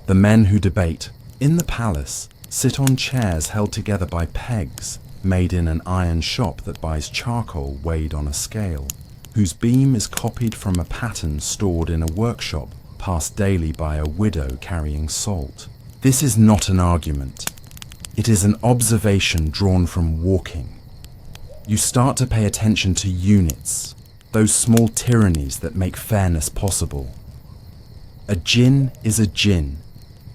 The men who debate, in the palace, sit on chairs held together by pegs made in an iron shop that buys charcoal weighed on a scale, whose beam is copied from a pattern stored in a workshop passed daily by a widow carrying salt. This is not an argument. It is an observation drawn from walking. You start to pay attention to units, those small tyrannies that make fairness possible. A gin is a gin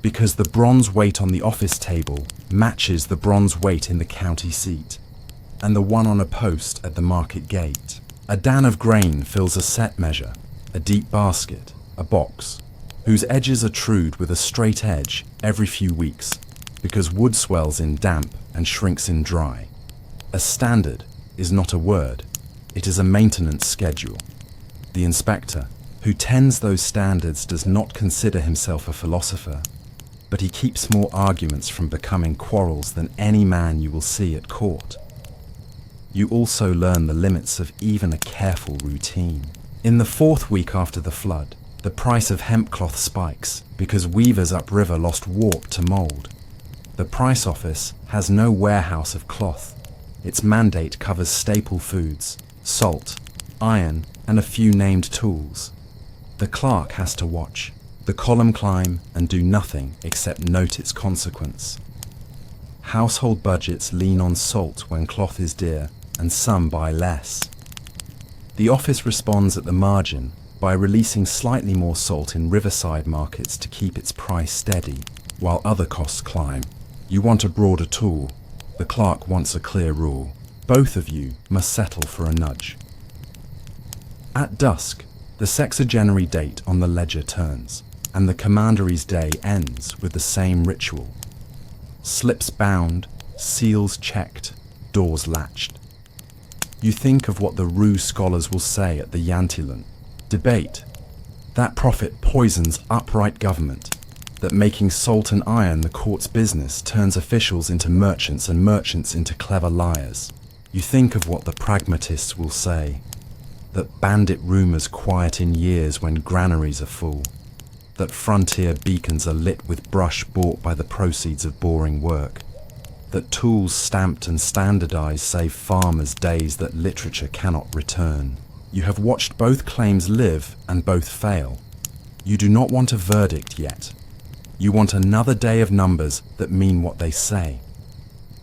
because the bronze weight on the office table matches the bronze weight in the county seat and the one on a post at the market gate. A dan of grain fills a set measure, a deep basket, a box, whose edges are trued with a straight edge every few weeks because wood swells in damp and shrinks in dry. A standard is not a word, it is a maintenance schedule. The inspector, who tends those standards, does not consider himself a philosopher, but he keeps more arguments from becoming quarrels than any man you will see at court. You also learn the limits of even a careful routine. In the 4th week after the flood, the price of hemp cloth spikes because weavers upriver lost warp to mould. The price office has no warehouse of cloth. Its mandate covers staple foods, salt, iron, and a few named tools. The clerk has to watch, the column climb, and do nothing except note its consequence. Household budgets lean on salt when cloth is dear, and some buy less. The office responds at the margin by releasing slightly more salt in riverside markets to keep its price steady, while other costs climb. You want a broader tool. The clerk wants a clear rule. Both of you must settle for a nudge. At dusk, the sexagenary date on the ledger turns, and the commandery's day ends with the same ritual. Slips bound, seals checked, doors latched. You think of what the Rue scholars will say at the Yantilan. Debate. That prophet poisons upright government. That making salt and iron the court's business turns officials into merchants and merchants into clever liars. You think of what the pragmatists will say. That bandit rumours quiet in years when granaries are full. That frontier beacons are lit with brush bought by the proceeds of boring work. That tools stamped and standardised save farmers days that literature cannot return. You have watched both claims live and both fail. You do not want a verdict yet. You want another day of numbers that mean what they say.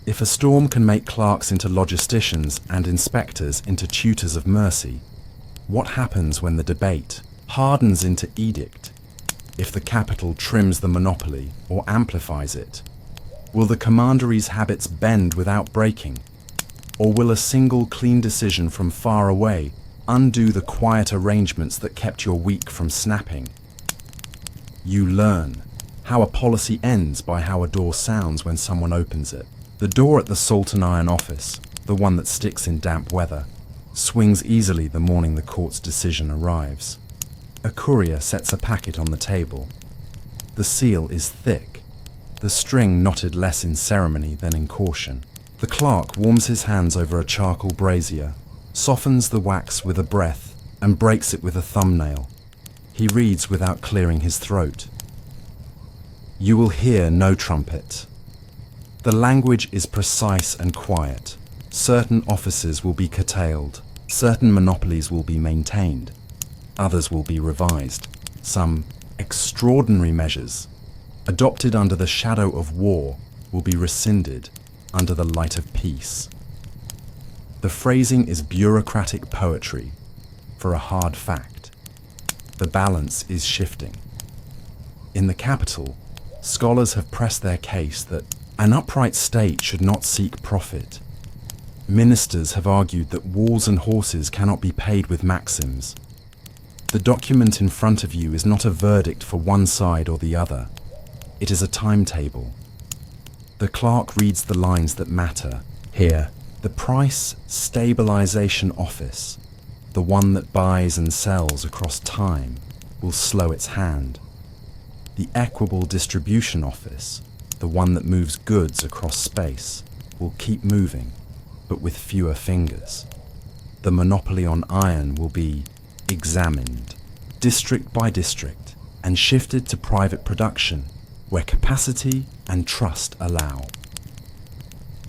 If a storm can make clerks into logisticians and inspectors into tutors of mercy, what happens when the debate hardens into edict? If the capital trims the monopoly or amplifies it? Will the commandery's habits bend without breaking? Or will a single clean decision from far away undo the quiet arrangements that kept your week from snapping? You learn how a policy ends by how a door sounds when someone opens it. The door at the Salt and Iron office, the one that sticks in damp weather, swings easily the morning the court's decision arrives. A courier sets a packet on the table. The seal is thick, the string knotted less in ceremony than in caution. The clerk warms his hands over a charcoal brazier, softens the wax with a breath, and breaks it with a thumbnail. He reads without clearing his throat. You will hear no trumpet. The language is precise and quiet. Certain offices will be curtailed. Certain monopolies will be maintained. Others will be revised. Some extraordinary measures, adopted under the shadow of war, will be rescinded under the light of peace. The phrasing is bureaucratic poetry for a hard fact. The balance is shifting. In the capital, scholars have pressed their case that an upright state should not seek profit. Ministers have argued that walls and horses cannot be paid with maxims. The document in front of you is not a verdict for one side or the other. It is a timetable. The clerk reads the lines that matter. Here, the price stabilization office, the one that buys and sells across time, will slow its hand. The equitable distribution office, the one that moves goods across space, will keep moving, but with fewer fingers. The monopoly on iron will be examined, district by district, and shifted to private production, where capacity and trust allow.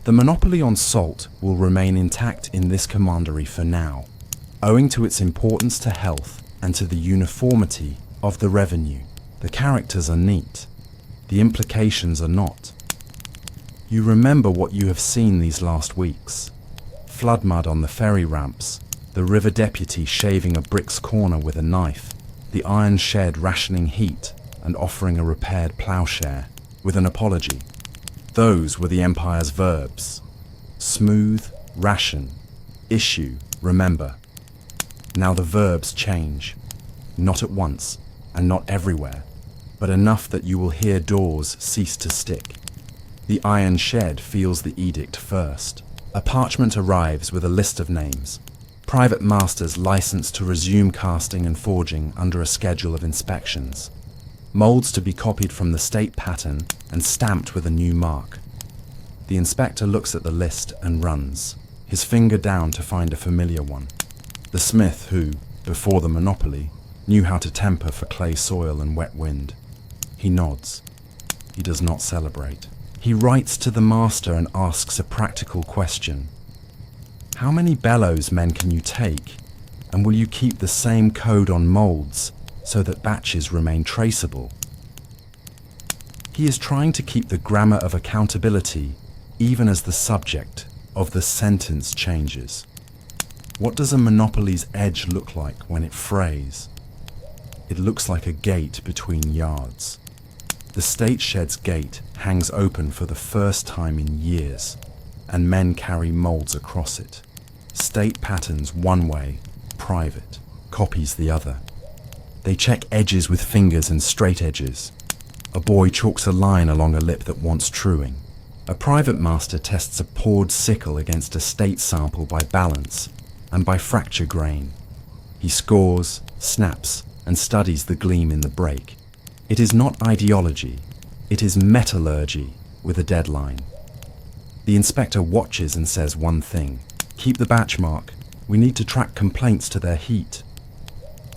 The monopoly on salt will remain intact in this commandery for now, owing to its importance to health and to the uniformity of the revenue. The characters are neat, the implications are not. You remember what you have seen these last weeks. Flood mud on the ferry ramps, the river deputy shaving a brick's corner with a knife, the iron shed rationing heat and offering a repaired ploughshare with an apology. Those were the empire's verbs. Smooth, ration, issue, remember. Now the verbs change, not at once and not everywhere, but enough that you will hear doors cease to stick. The iron shed feels the edict first. A parchment arrives with a list of names. Private masters licensed to resume casting and forging under a schedule of inspections. Molds to be copied from the state pattern and stamped with a new mark. The inspector looks at the list and runs, his finger down to find a familiar one. The smith who, before the monopoly, knew how to temper for clay soil and wet wind. He nods. He does not celebrate. He writes to the master and asks a practical question. How many bellows, men, can you take? And will you keep the same code on molds so that batches remain traceable? He is trying to keep the grammar of accountability even as the subject of the sentence changes. What does a monopoly's edge look like when it frays? It looks like a gate between yards. The state shed's gate hangs open for the first time in years, and men carry molds across it. State patterns one way, private, copies the other. They check edges with fingers and straight edges. A boy chalks a line along a lip that wants truing. A private master tests a poured sickle against a state sample by balance and by fracture grain. He scores, snaps, and studies the gleam in the break. It is not ideology, it is metallurgy with a deadline. The inspector watches and says one thing: keep the batch mark. We need to track complaints to their heat.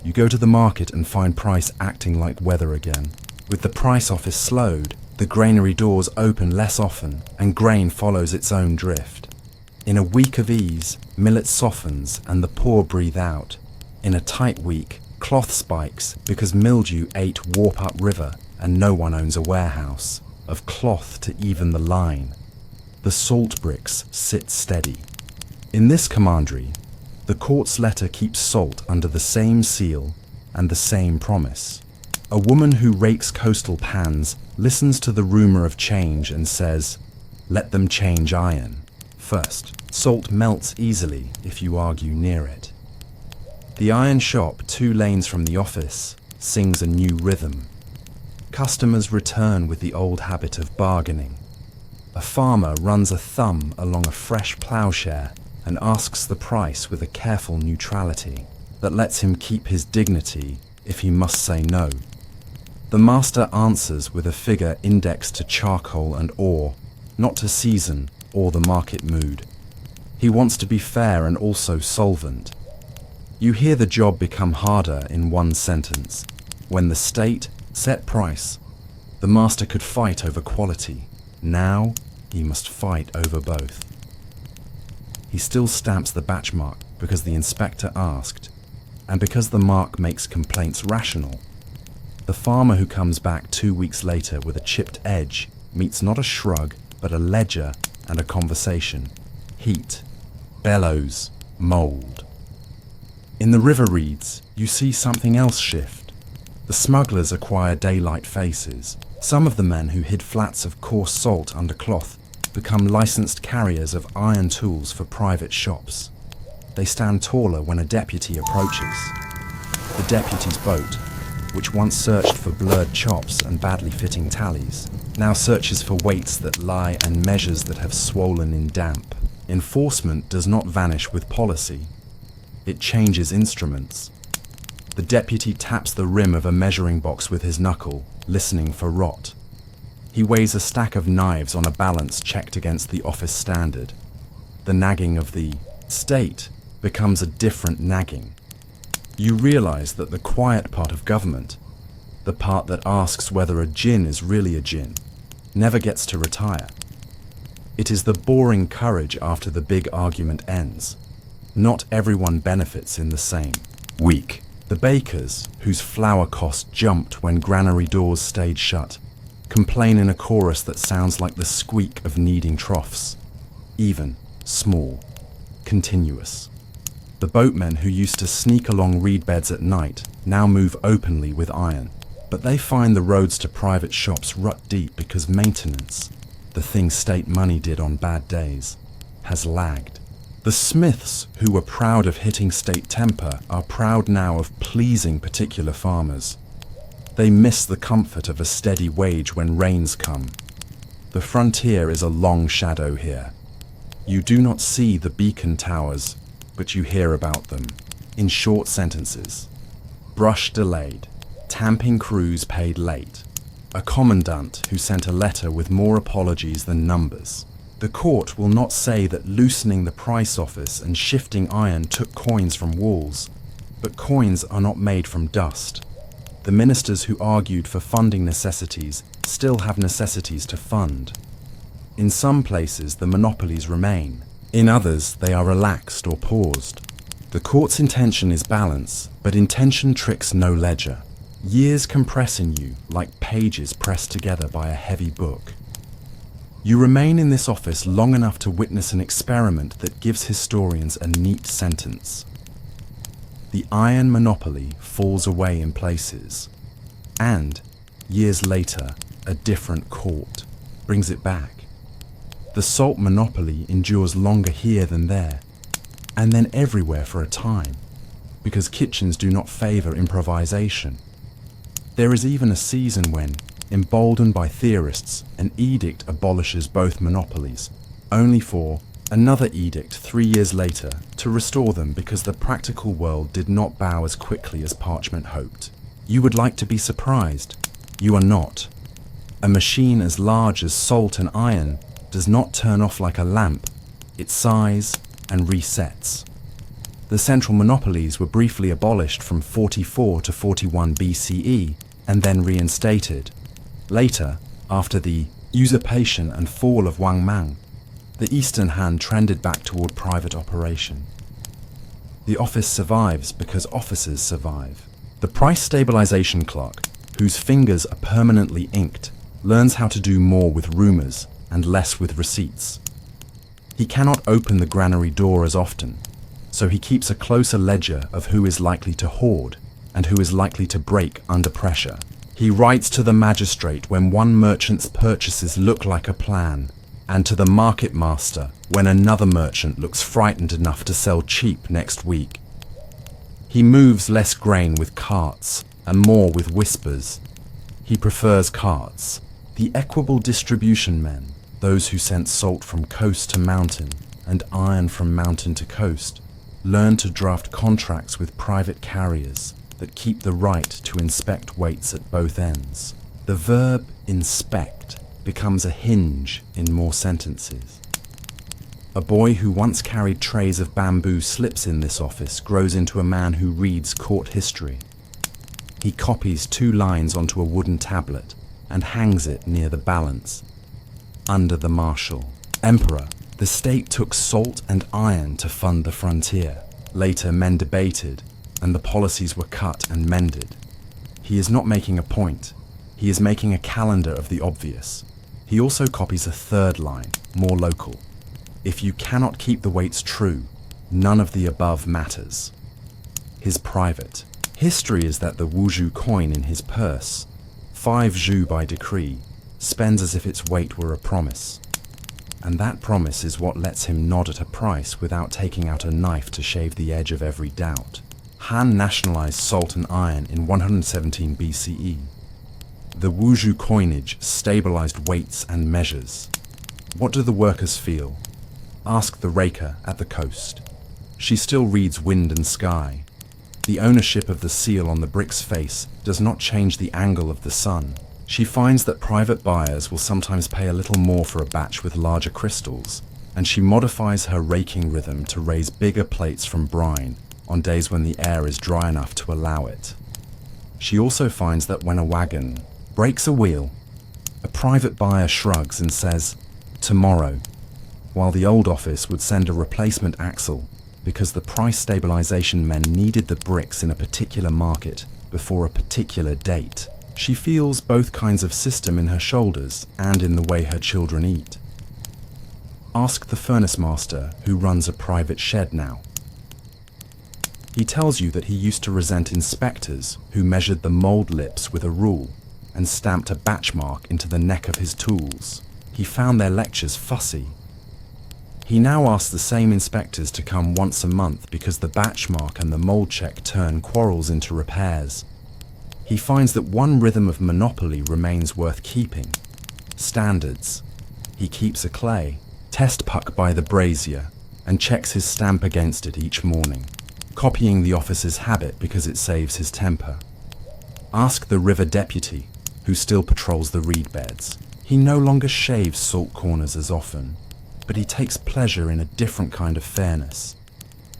You go to the market and find price acting like weather again. With the price office slowed, the granary doors open less often and grain follows its own drift. In a week of ease, millet softens and the poor breathe out. In a tight week, cloth spikes because mildew ate Warp Up River and no one owns a warehouse of cloth to even the line. The salt bricks sit steady. In this commandery, the court's letter keeps salt under the same seal and the same promise. A woman who rakes coastal pans listens to the rumor of change and says, let them change iron. First, salt melts easily if you argue near it. The iron shop, 2 lanes from the office, sings a new rhythm. Customers return with the old habit of bargaining. A farmer runs a thumb along a fresh ploughshare and asks the price with a careful neutrality that lets him keep his dignity if he must say no. The master answers with a figure indexed to charcoal and ore, not to season or the market mood. He wants to be fair and also solvent. You hear the job become harder in one sentence. When the state set price, the master could fight over quality. Now he must fight over both. He still stamps the batch mark because the inspector asked, and because the mark makes complaints rational. The farmer who comes back 2 weeks later with a chipped edge meets not a shrug, but a ledger and a conversation. Heat, bellows, mould. In the river reeds, you see something else shift. The smugglers acquire daylight faces. Some of the men who hid flats of coarse salt under cloth become licensed carriers of iron tools for private shops. They stand taller when a deputy approaches. The deputy's boat, which once searched for blurred chops and badly fitting tallies, now searches for weights that lie and measures that have swollen in damp. Enforcement does not vanish with policy. It changes instruments. The deputy taps the rim of a measuring box with his knuckle, listening for rot. He weighs a stack of knives on a balance checked against the office standard. The nagging of the state becomes a different nagging. You realize that the quiet part of government, the part that asks whether a gin is really a gin, never gets to retire. It is the boring courage after the big argument ends. Not everyone benefits in the same week. The bakers, whose flour cost jumped when granary doors stayed shut, complain in a chorus that sounds like the squeak of kneading troughs. Even, small, continuous. The boatmen who used to sneak along reed beds at night now move openly with iron, but they find the roads to private shops rut deep because maintenance, the thing state money did on bad days, has lagged. The smiths who were proud of hitting state temper are proud now of pleasing particular farmers. They miss the comfort of a steady wage when rains come. The frontier is a long shadow here. You do not see the beacon towers, but you hear about them, in short sentences. Brush delayed, tamping crews paid late, a commandant who sent a letter with more apologies than numbers. The court will not say that loosening the price office and shifting iron took coins from walls, but coins are not made from dust. The ministers who argued for funding necessities still have necessities to fund. In some places the monopolies remain, in others they are relaxed or paused. The court's intention is balance, but intention tricks no ledger. Years compress in you like pages pressed together by a heavy book. You remain in this office long enough to witness an experiment that gives historians a neat sentence. The iron monopoly falls away in places, and, years later, a different court brings it back. The salt monopoly endures longer here than there, and then everywhere for a time. because kitchens do not favor improvisation. There is even a season when, emboldened by theorists, an edict abolishes both monopolies, only for another edict 3 years later to restore them because the practical world did not bow as quickly as parchment hoped. You would like to be surprised. You are not. A machine as large as salt and iron does not turn off like a lamp. It sighs and resets. The central monopolies were briefly abolished from 44 to 41 BCE and then reinstated. Later, after the usurpation and fall of Wang Mang, the Eastern Han trended back toward private operation. The office survives because officers survive. The price stabilization clerk, whose fingers are permanently inked, learns how to do more with rumors and less with receipts. He cannot open the granary door as often, so he keeps a closer ledger of who is likely to hoard and who is likely to break under pressure. He writes to the magistrate when one merchant's purchases look like a plan, and to the market master when another merchant looks frightened enough to sell cheap next week. He moves less grain with carts and more with whispers. He prefers carts. The equable distribution men, those who sent salt from coast to mountain and iron from mountain to coast, learn to draft contracts with private carriers that keep the right to inspect weights at both ends. The verb inspect becomes a hinge in more sentences. A boy who once carried trays of bamboo slips in this office grows into a man who reads court history. He copies 2 lines onto a wooden tablet and hangs it near the balance. Under the marshal, emperor, the state took salt and iron to fund the frontier. Later, men debated, and the policies were cut and mended. He is not making a point. He is making a calendar of the obvious. He also copies a 3rd line, more local. If you cannot keep the weights true, none of the above matters. His private. History is that the Wuzhu coin in his purse, 5 zhu by decree, spends as if its weight were a promise. And that promise is what lets him nod at a price without taking out a knife to shave the edge of every doubt. Han nationalized salt and iron in 117 BCE. The Wuzhu coinage stabilized weights and measures. What do the workers feel? Ask the raker at the coast. She still reads wind and sky. The ownership of the seal on the brick's face does not change the angle of the sun. She finds that private buyers will sometimes pay a little more for a batch with larger crystals, and she modifies her raking rhythm to raise bigger plates from brine on days when the air is dry enough to allow it. She also finds that when a wagon breaks a wheel, a private buyer shrugs and says, "Tomorrow," while the old office would send a replacement axle because the price stabilization men needed the bricks in a particular market before a particular date. She feels both kinds of system in her shoulders and in the way her children eat. Ask the furnace master who runs a private shed now. He tells you that he used to resent inspectors who measured the mold lips with a rule and stamped a batch mark into the neck of his tools. He found their lectures fussy. He now asks the same inspectors to come once a month because the batch mark and the mold check turn quarrels into repairs. He finds that one rhythm of monopoly remains worth keeping. Standards. He keeps a clay, test puck by the brazier, and checks his stamp against it each morning, copying the officer's habit because it saves his temper. Ask the river deputy, who still patrols the reed beds. He no longer shaves salt corners as often, but he takes pleasure in a different kind of fairness.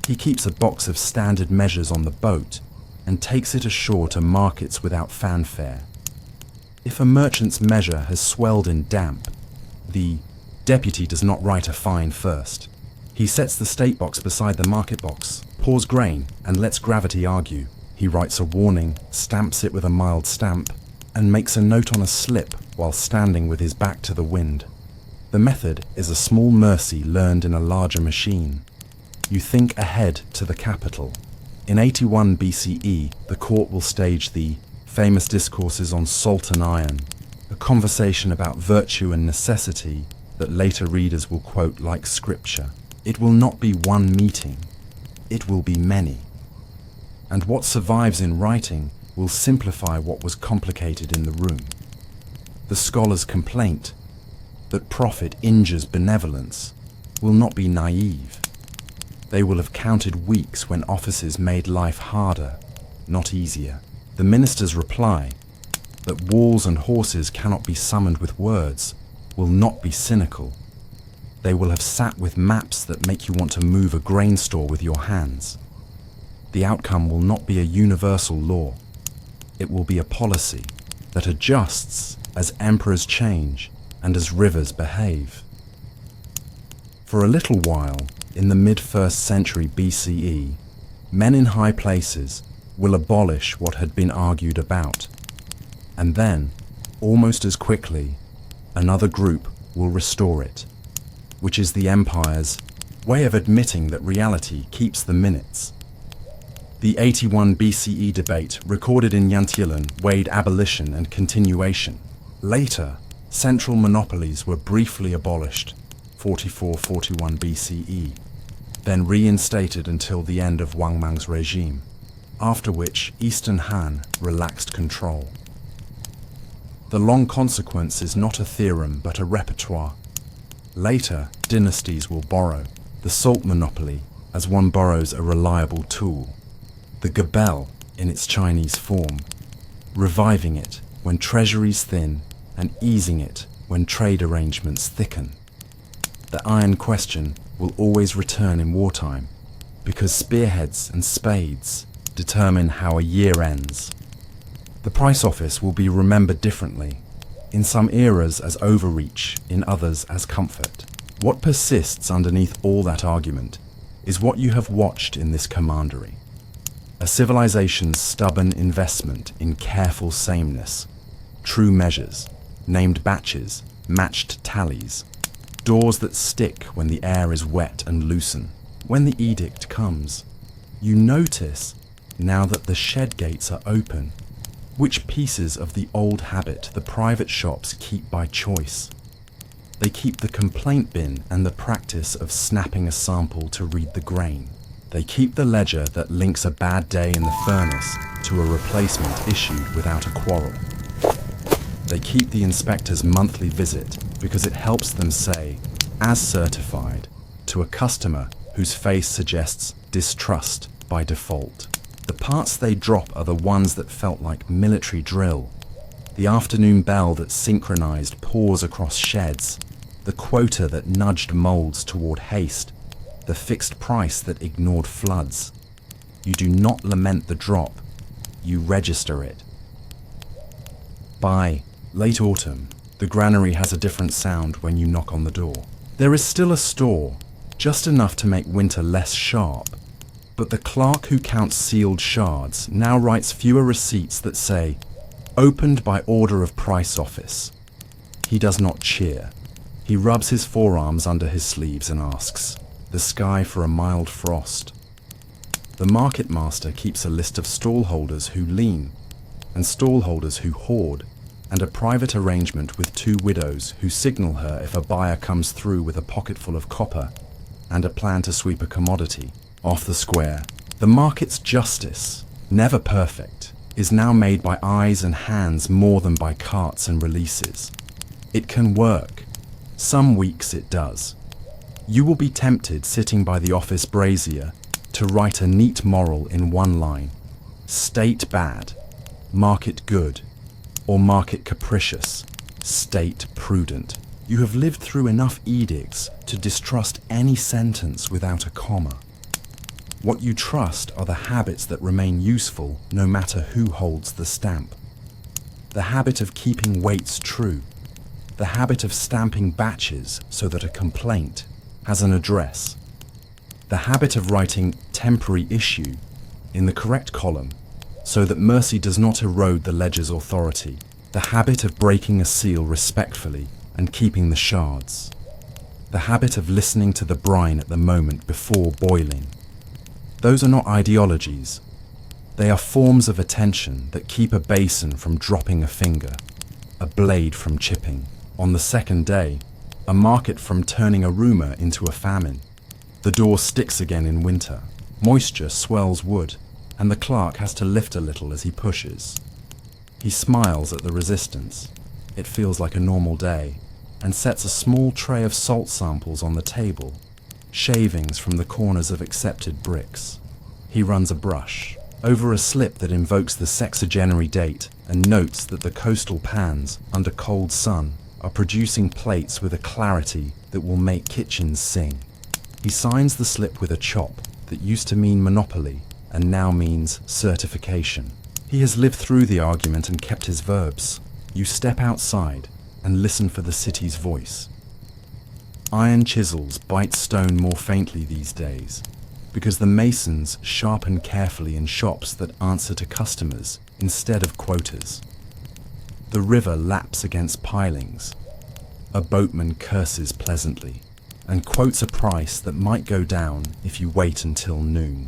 He keeps a box of standard measures on the boat and takes it ashore to markets without fanfare. If a merchant's measure has swelled in damp, the deputy does not write a fine first. He sets the state box beside the market box, pours grain, and lets gravity argue. He writes a warning, stamps it with a mild stamp, and makes a note on a slip while standing with his back to the wind. The method is a small mercy learned in a larger machine. You think ahead to the capital. In 81 BCE, the court will stage the famous discourses on salt and iron, a conversation about virtue and necessity that later readers will quote like scripture. It will not be one meeting. It will be many. and what survives in writing will simplify what was complicated in the room. The scholar's complaint that profit injures benevolence will not be naive. They will have counted weeks when offices made life harder, not easier. The minister's reply that walls and horses cannot be summoned with words will not be cynical. They will have sat with maps that make you want to move a grain store with your hands. The outcome will not be a universal law. It will be a policy that adjusts as emperors change and as rivers behave. For a little while, in the mid-1st century BCE, men in high places will abolish what had been argued about. And then, almost as quickly, another group will restore it, which is the empire's way of admitting that reality keeps the minutes. The 81 BCE debate recorded in Yantilan weighed abolition and continuation. Later, central monopolies were briefly abolished, 44-41 BCE, then reinstated until the end of Wang Mang's regime, after which Eastern Han relaxed control. The long consequence is not a theorem but a repertoire. Later, dynasties will borrow the salt monopoly as one borrows a reliable tool, the gabelle in its Chinese form, reviving it when treasuries thin and easing it when trade arrangements thicken. The iron question will always return in wartime, because spearheads and spades determine how a year ends. The price office will be remembered differently, in some eras as overreach, in others as comfort. What persists underneath all that argument is what you have watched in this commandery. A civilization's stubborn investment in careful sameness, true measures, named batches, matched tallies, doors that stick when the air is wet and loosen. When the edict comes, you notice, now that the shed gates are open, which pieces of the old habit the private shops keep by choice. They keep the complaint bin and the practice of snapping a sample to read the grain. They keep the ledger that links a bad day in the furnace to a replacement issued without a quarrel. They keep the inspector's monthly visit because it helps them say, as certified, to a customer whose face suggests distrust by default. The parts they drop are the ones that felt like military drill, the afternoon bell that synchronized pause across sheds, the quota that nudged molds toward haste, the fixed price that ignored floods. You do not lament the drop, you register it. By late autumn, the granary has a different sound when you knock on the door. There is still a store, just enough to make winter less sharp, but the clerk who counts sealed shards now writes fewer receipts that say, "Opened by order of price office." He does not cheer. He rubs his forearms under his sleeves and asks, "The sky for a mild frost?" The market master keeps a list of stallholders who lean, and stallholders who hoard, and a private arrangement with two widows who signal her if a buyer comes through with a pocketful of copper and a plan to sweep a commodity off the square. The market's justice, never perfect, is now made by eyes and hands more than by carts and releases. It can work. Some weeks it does. You will be tempted, sitting by the office brazier, to write a neat moral in one line: state bad, market good, or market capricious, state prudent. You have lived through enough edicts to distrust any sentence without a comma. What you trust are the habits that remain useful no matter who holds the stamp. The habit of keeping weights true, the habit of stamping batches so that a complaint has an address, the habit of writing temporary issue in the correct column so that mercy does not erode the ledger's authority, the habit of breaking a seal respectfully and keeping the shards, the habit of listening to the brine at the moment before boiling. Those are not ideologies. They are forms of attention that keep a basin from dropping a finger, a blade from chipping. On the second day, a market from turning a rumor into a famine. The door sticks again in winter. Moisture swells wood, and the clerk has to lift a little as he pushes. He smiles at the resistance. It feels like a normal day, and sets a small tray of salt samples on the table, shavings from the corners of accepted bricks. He runs a brush over a slip that invokes the sexagenary date and notes that the coastal pans, under cold sun, are producing plates with a clarity that will make kitchens sing. He signs the slip with a chop that used to mean monopoly and now means certification. He has lived through the argument and kept his verbs. You step outside and listen for the city's voice. Iron chisels bite stone more faintly these days, because the masons sharpen carefully in shops that answer to customers instead of quotas. The river laps against pilings. A boatman curses pleasantly and quotes a price that might go down if you wait until noon.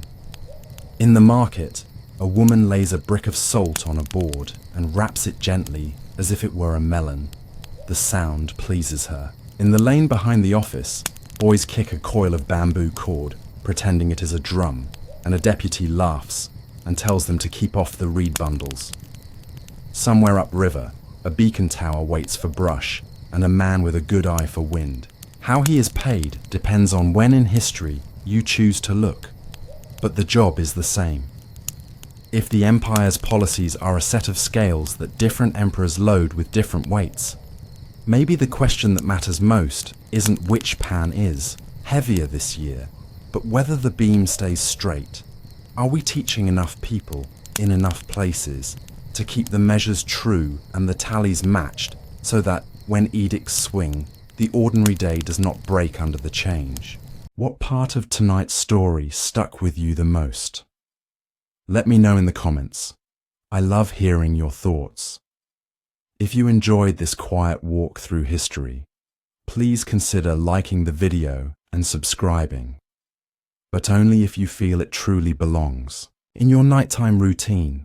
In the market, a woman lays a brick of salt on a board and wraps it gently as if it were a melon. The sound pleases her. In the lane behind the office, boys kick a coil of bamboo cord, pretending it is a drum, and a deputy laughs and tells them to keep off the reed bundles. Somewhere upriver, a beacon tower waits for brush and a man with a good eye for wind. How he is paid depends on when in history you choose to look, but the job is the same. If the empire's policies are a set of scales that different emperors load with different weights, maybe the question that matters most isn't which pan is heavier this year, but whether the beam stays straight. Are we teaching enough people in enough places to keep the measures true and the tallies matched so that, when edicts swing, the ordinary day does not break under the change? What part of tonight's story stuck with you the most? Let me know in the comments. I love hearing your thoughts. If you enjoyed this quiet walk through history, please consider liking the video and subscribing. But only if you feel it truly belongs in your nighttime routine.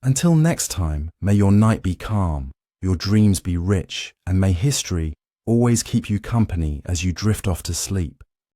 Until next time, may your night be calm, your dreams be rich, and may history always keep you company as you drift off to sleep.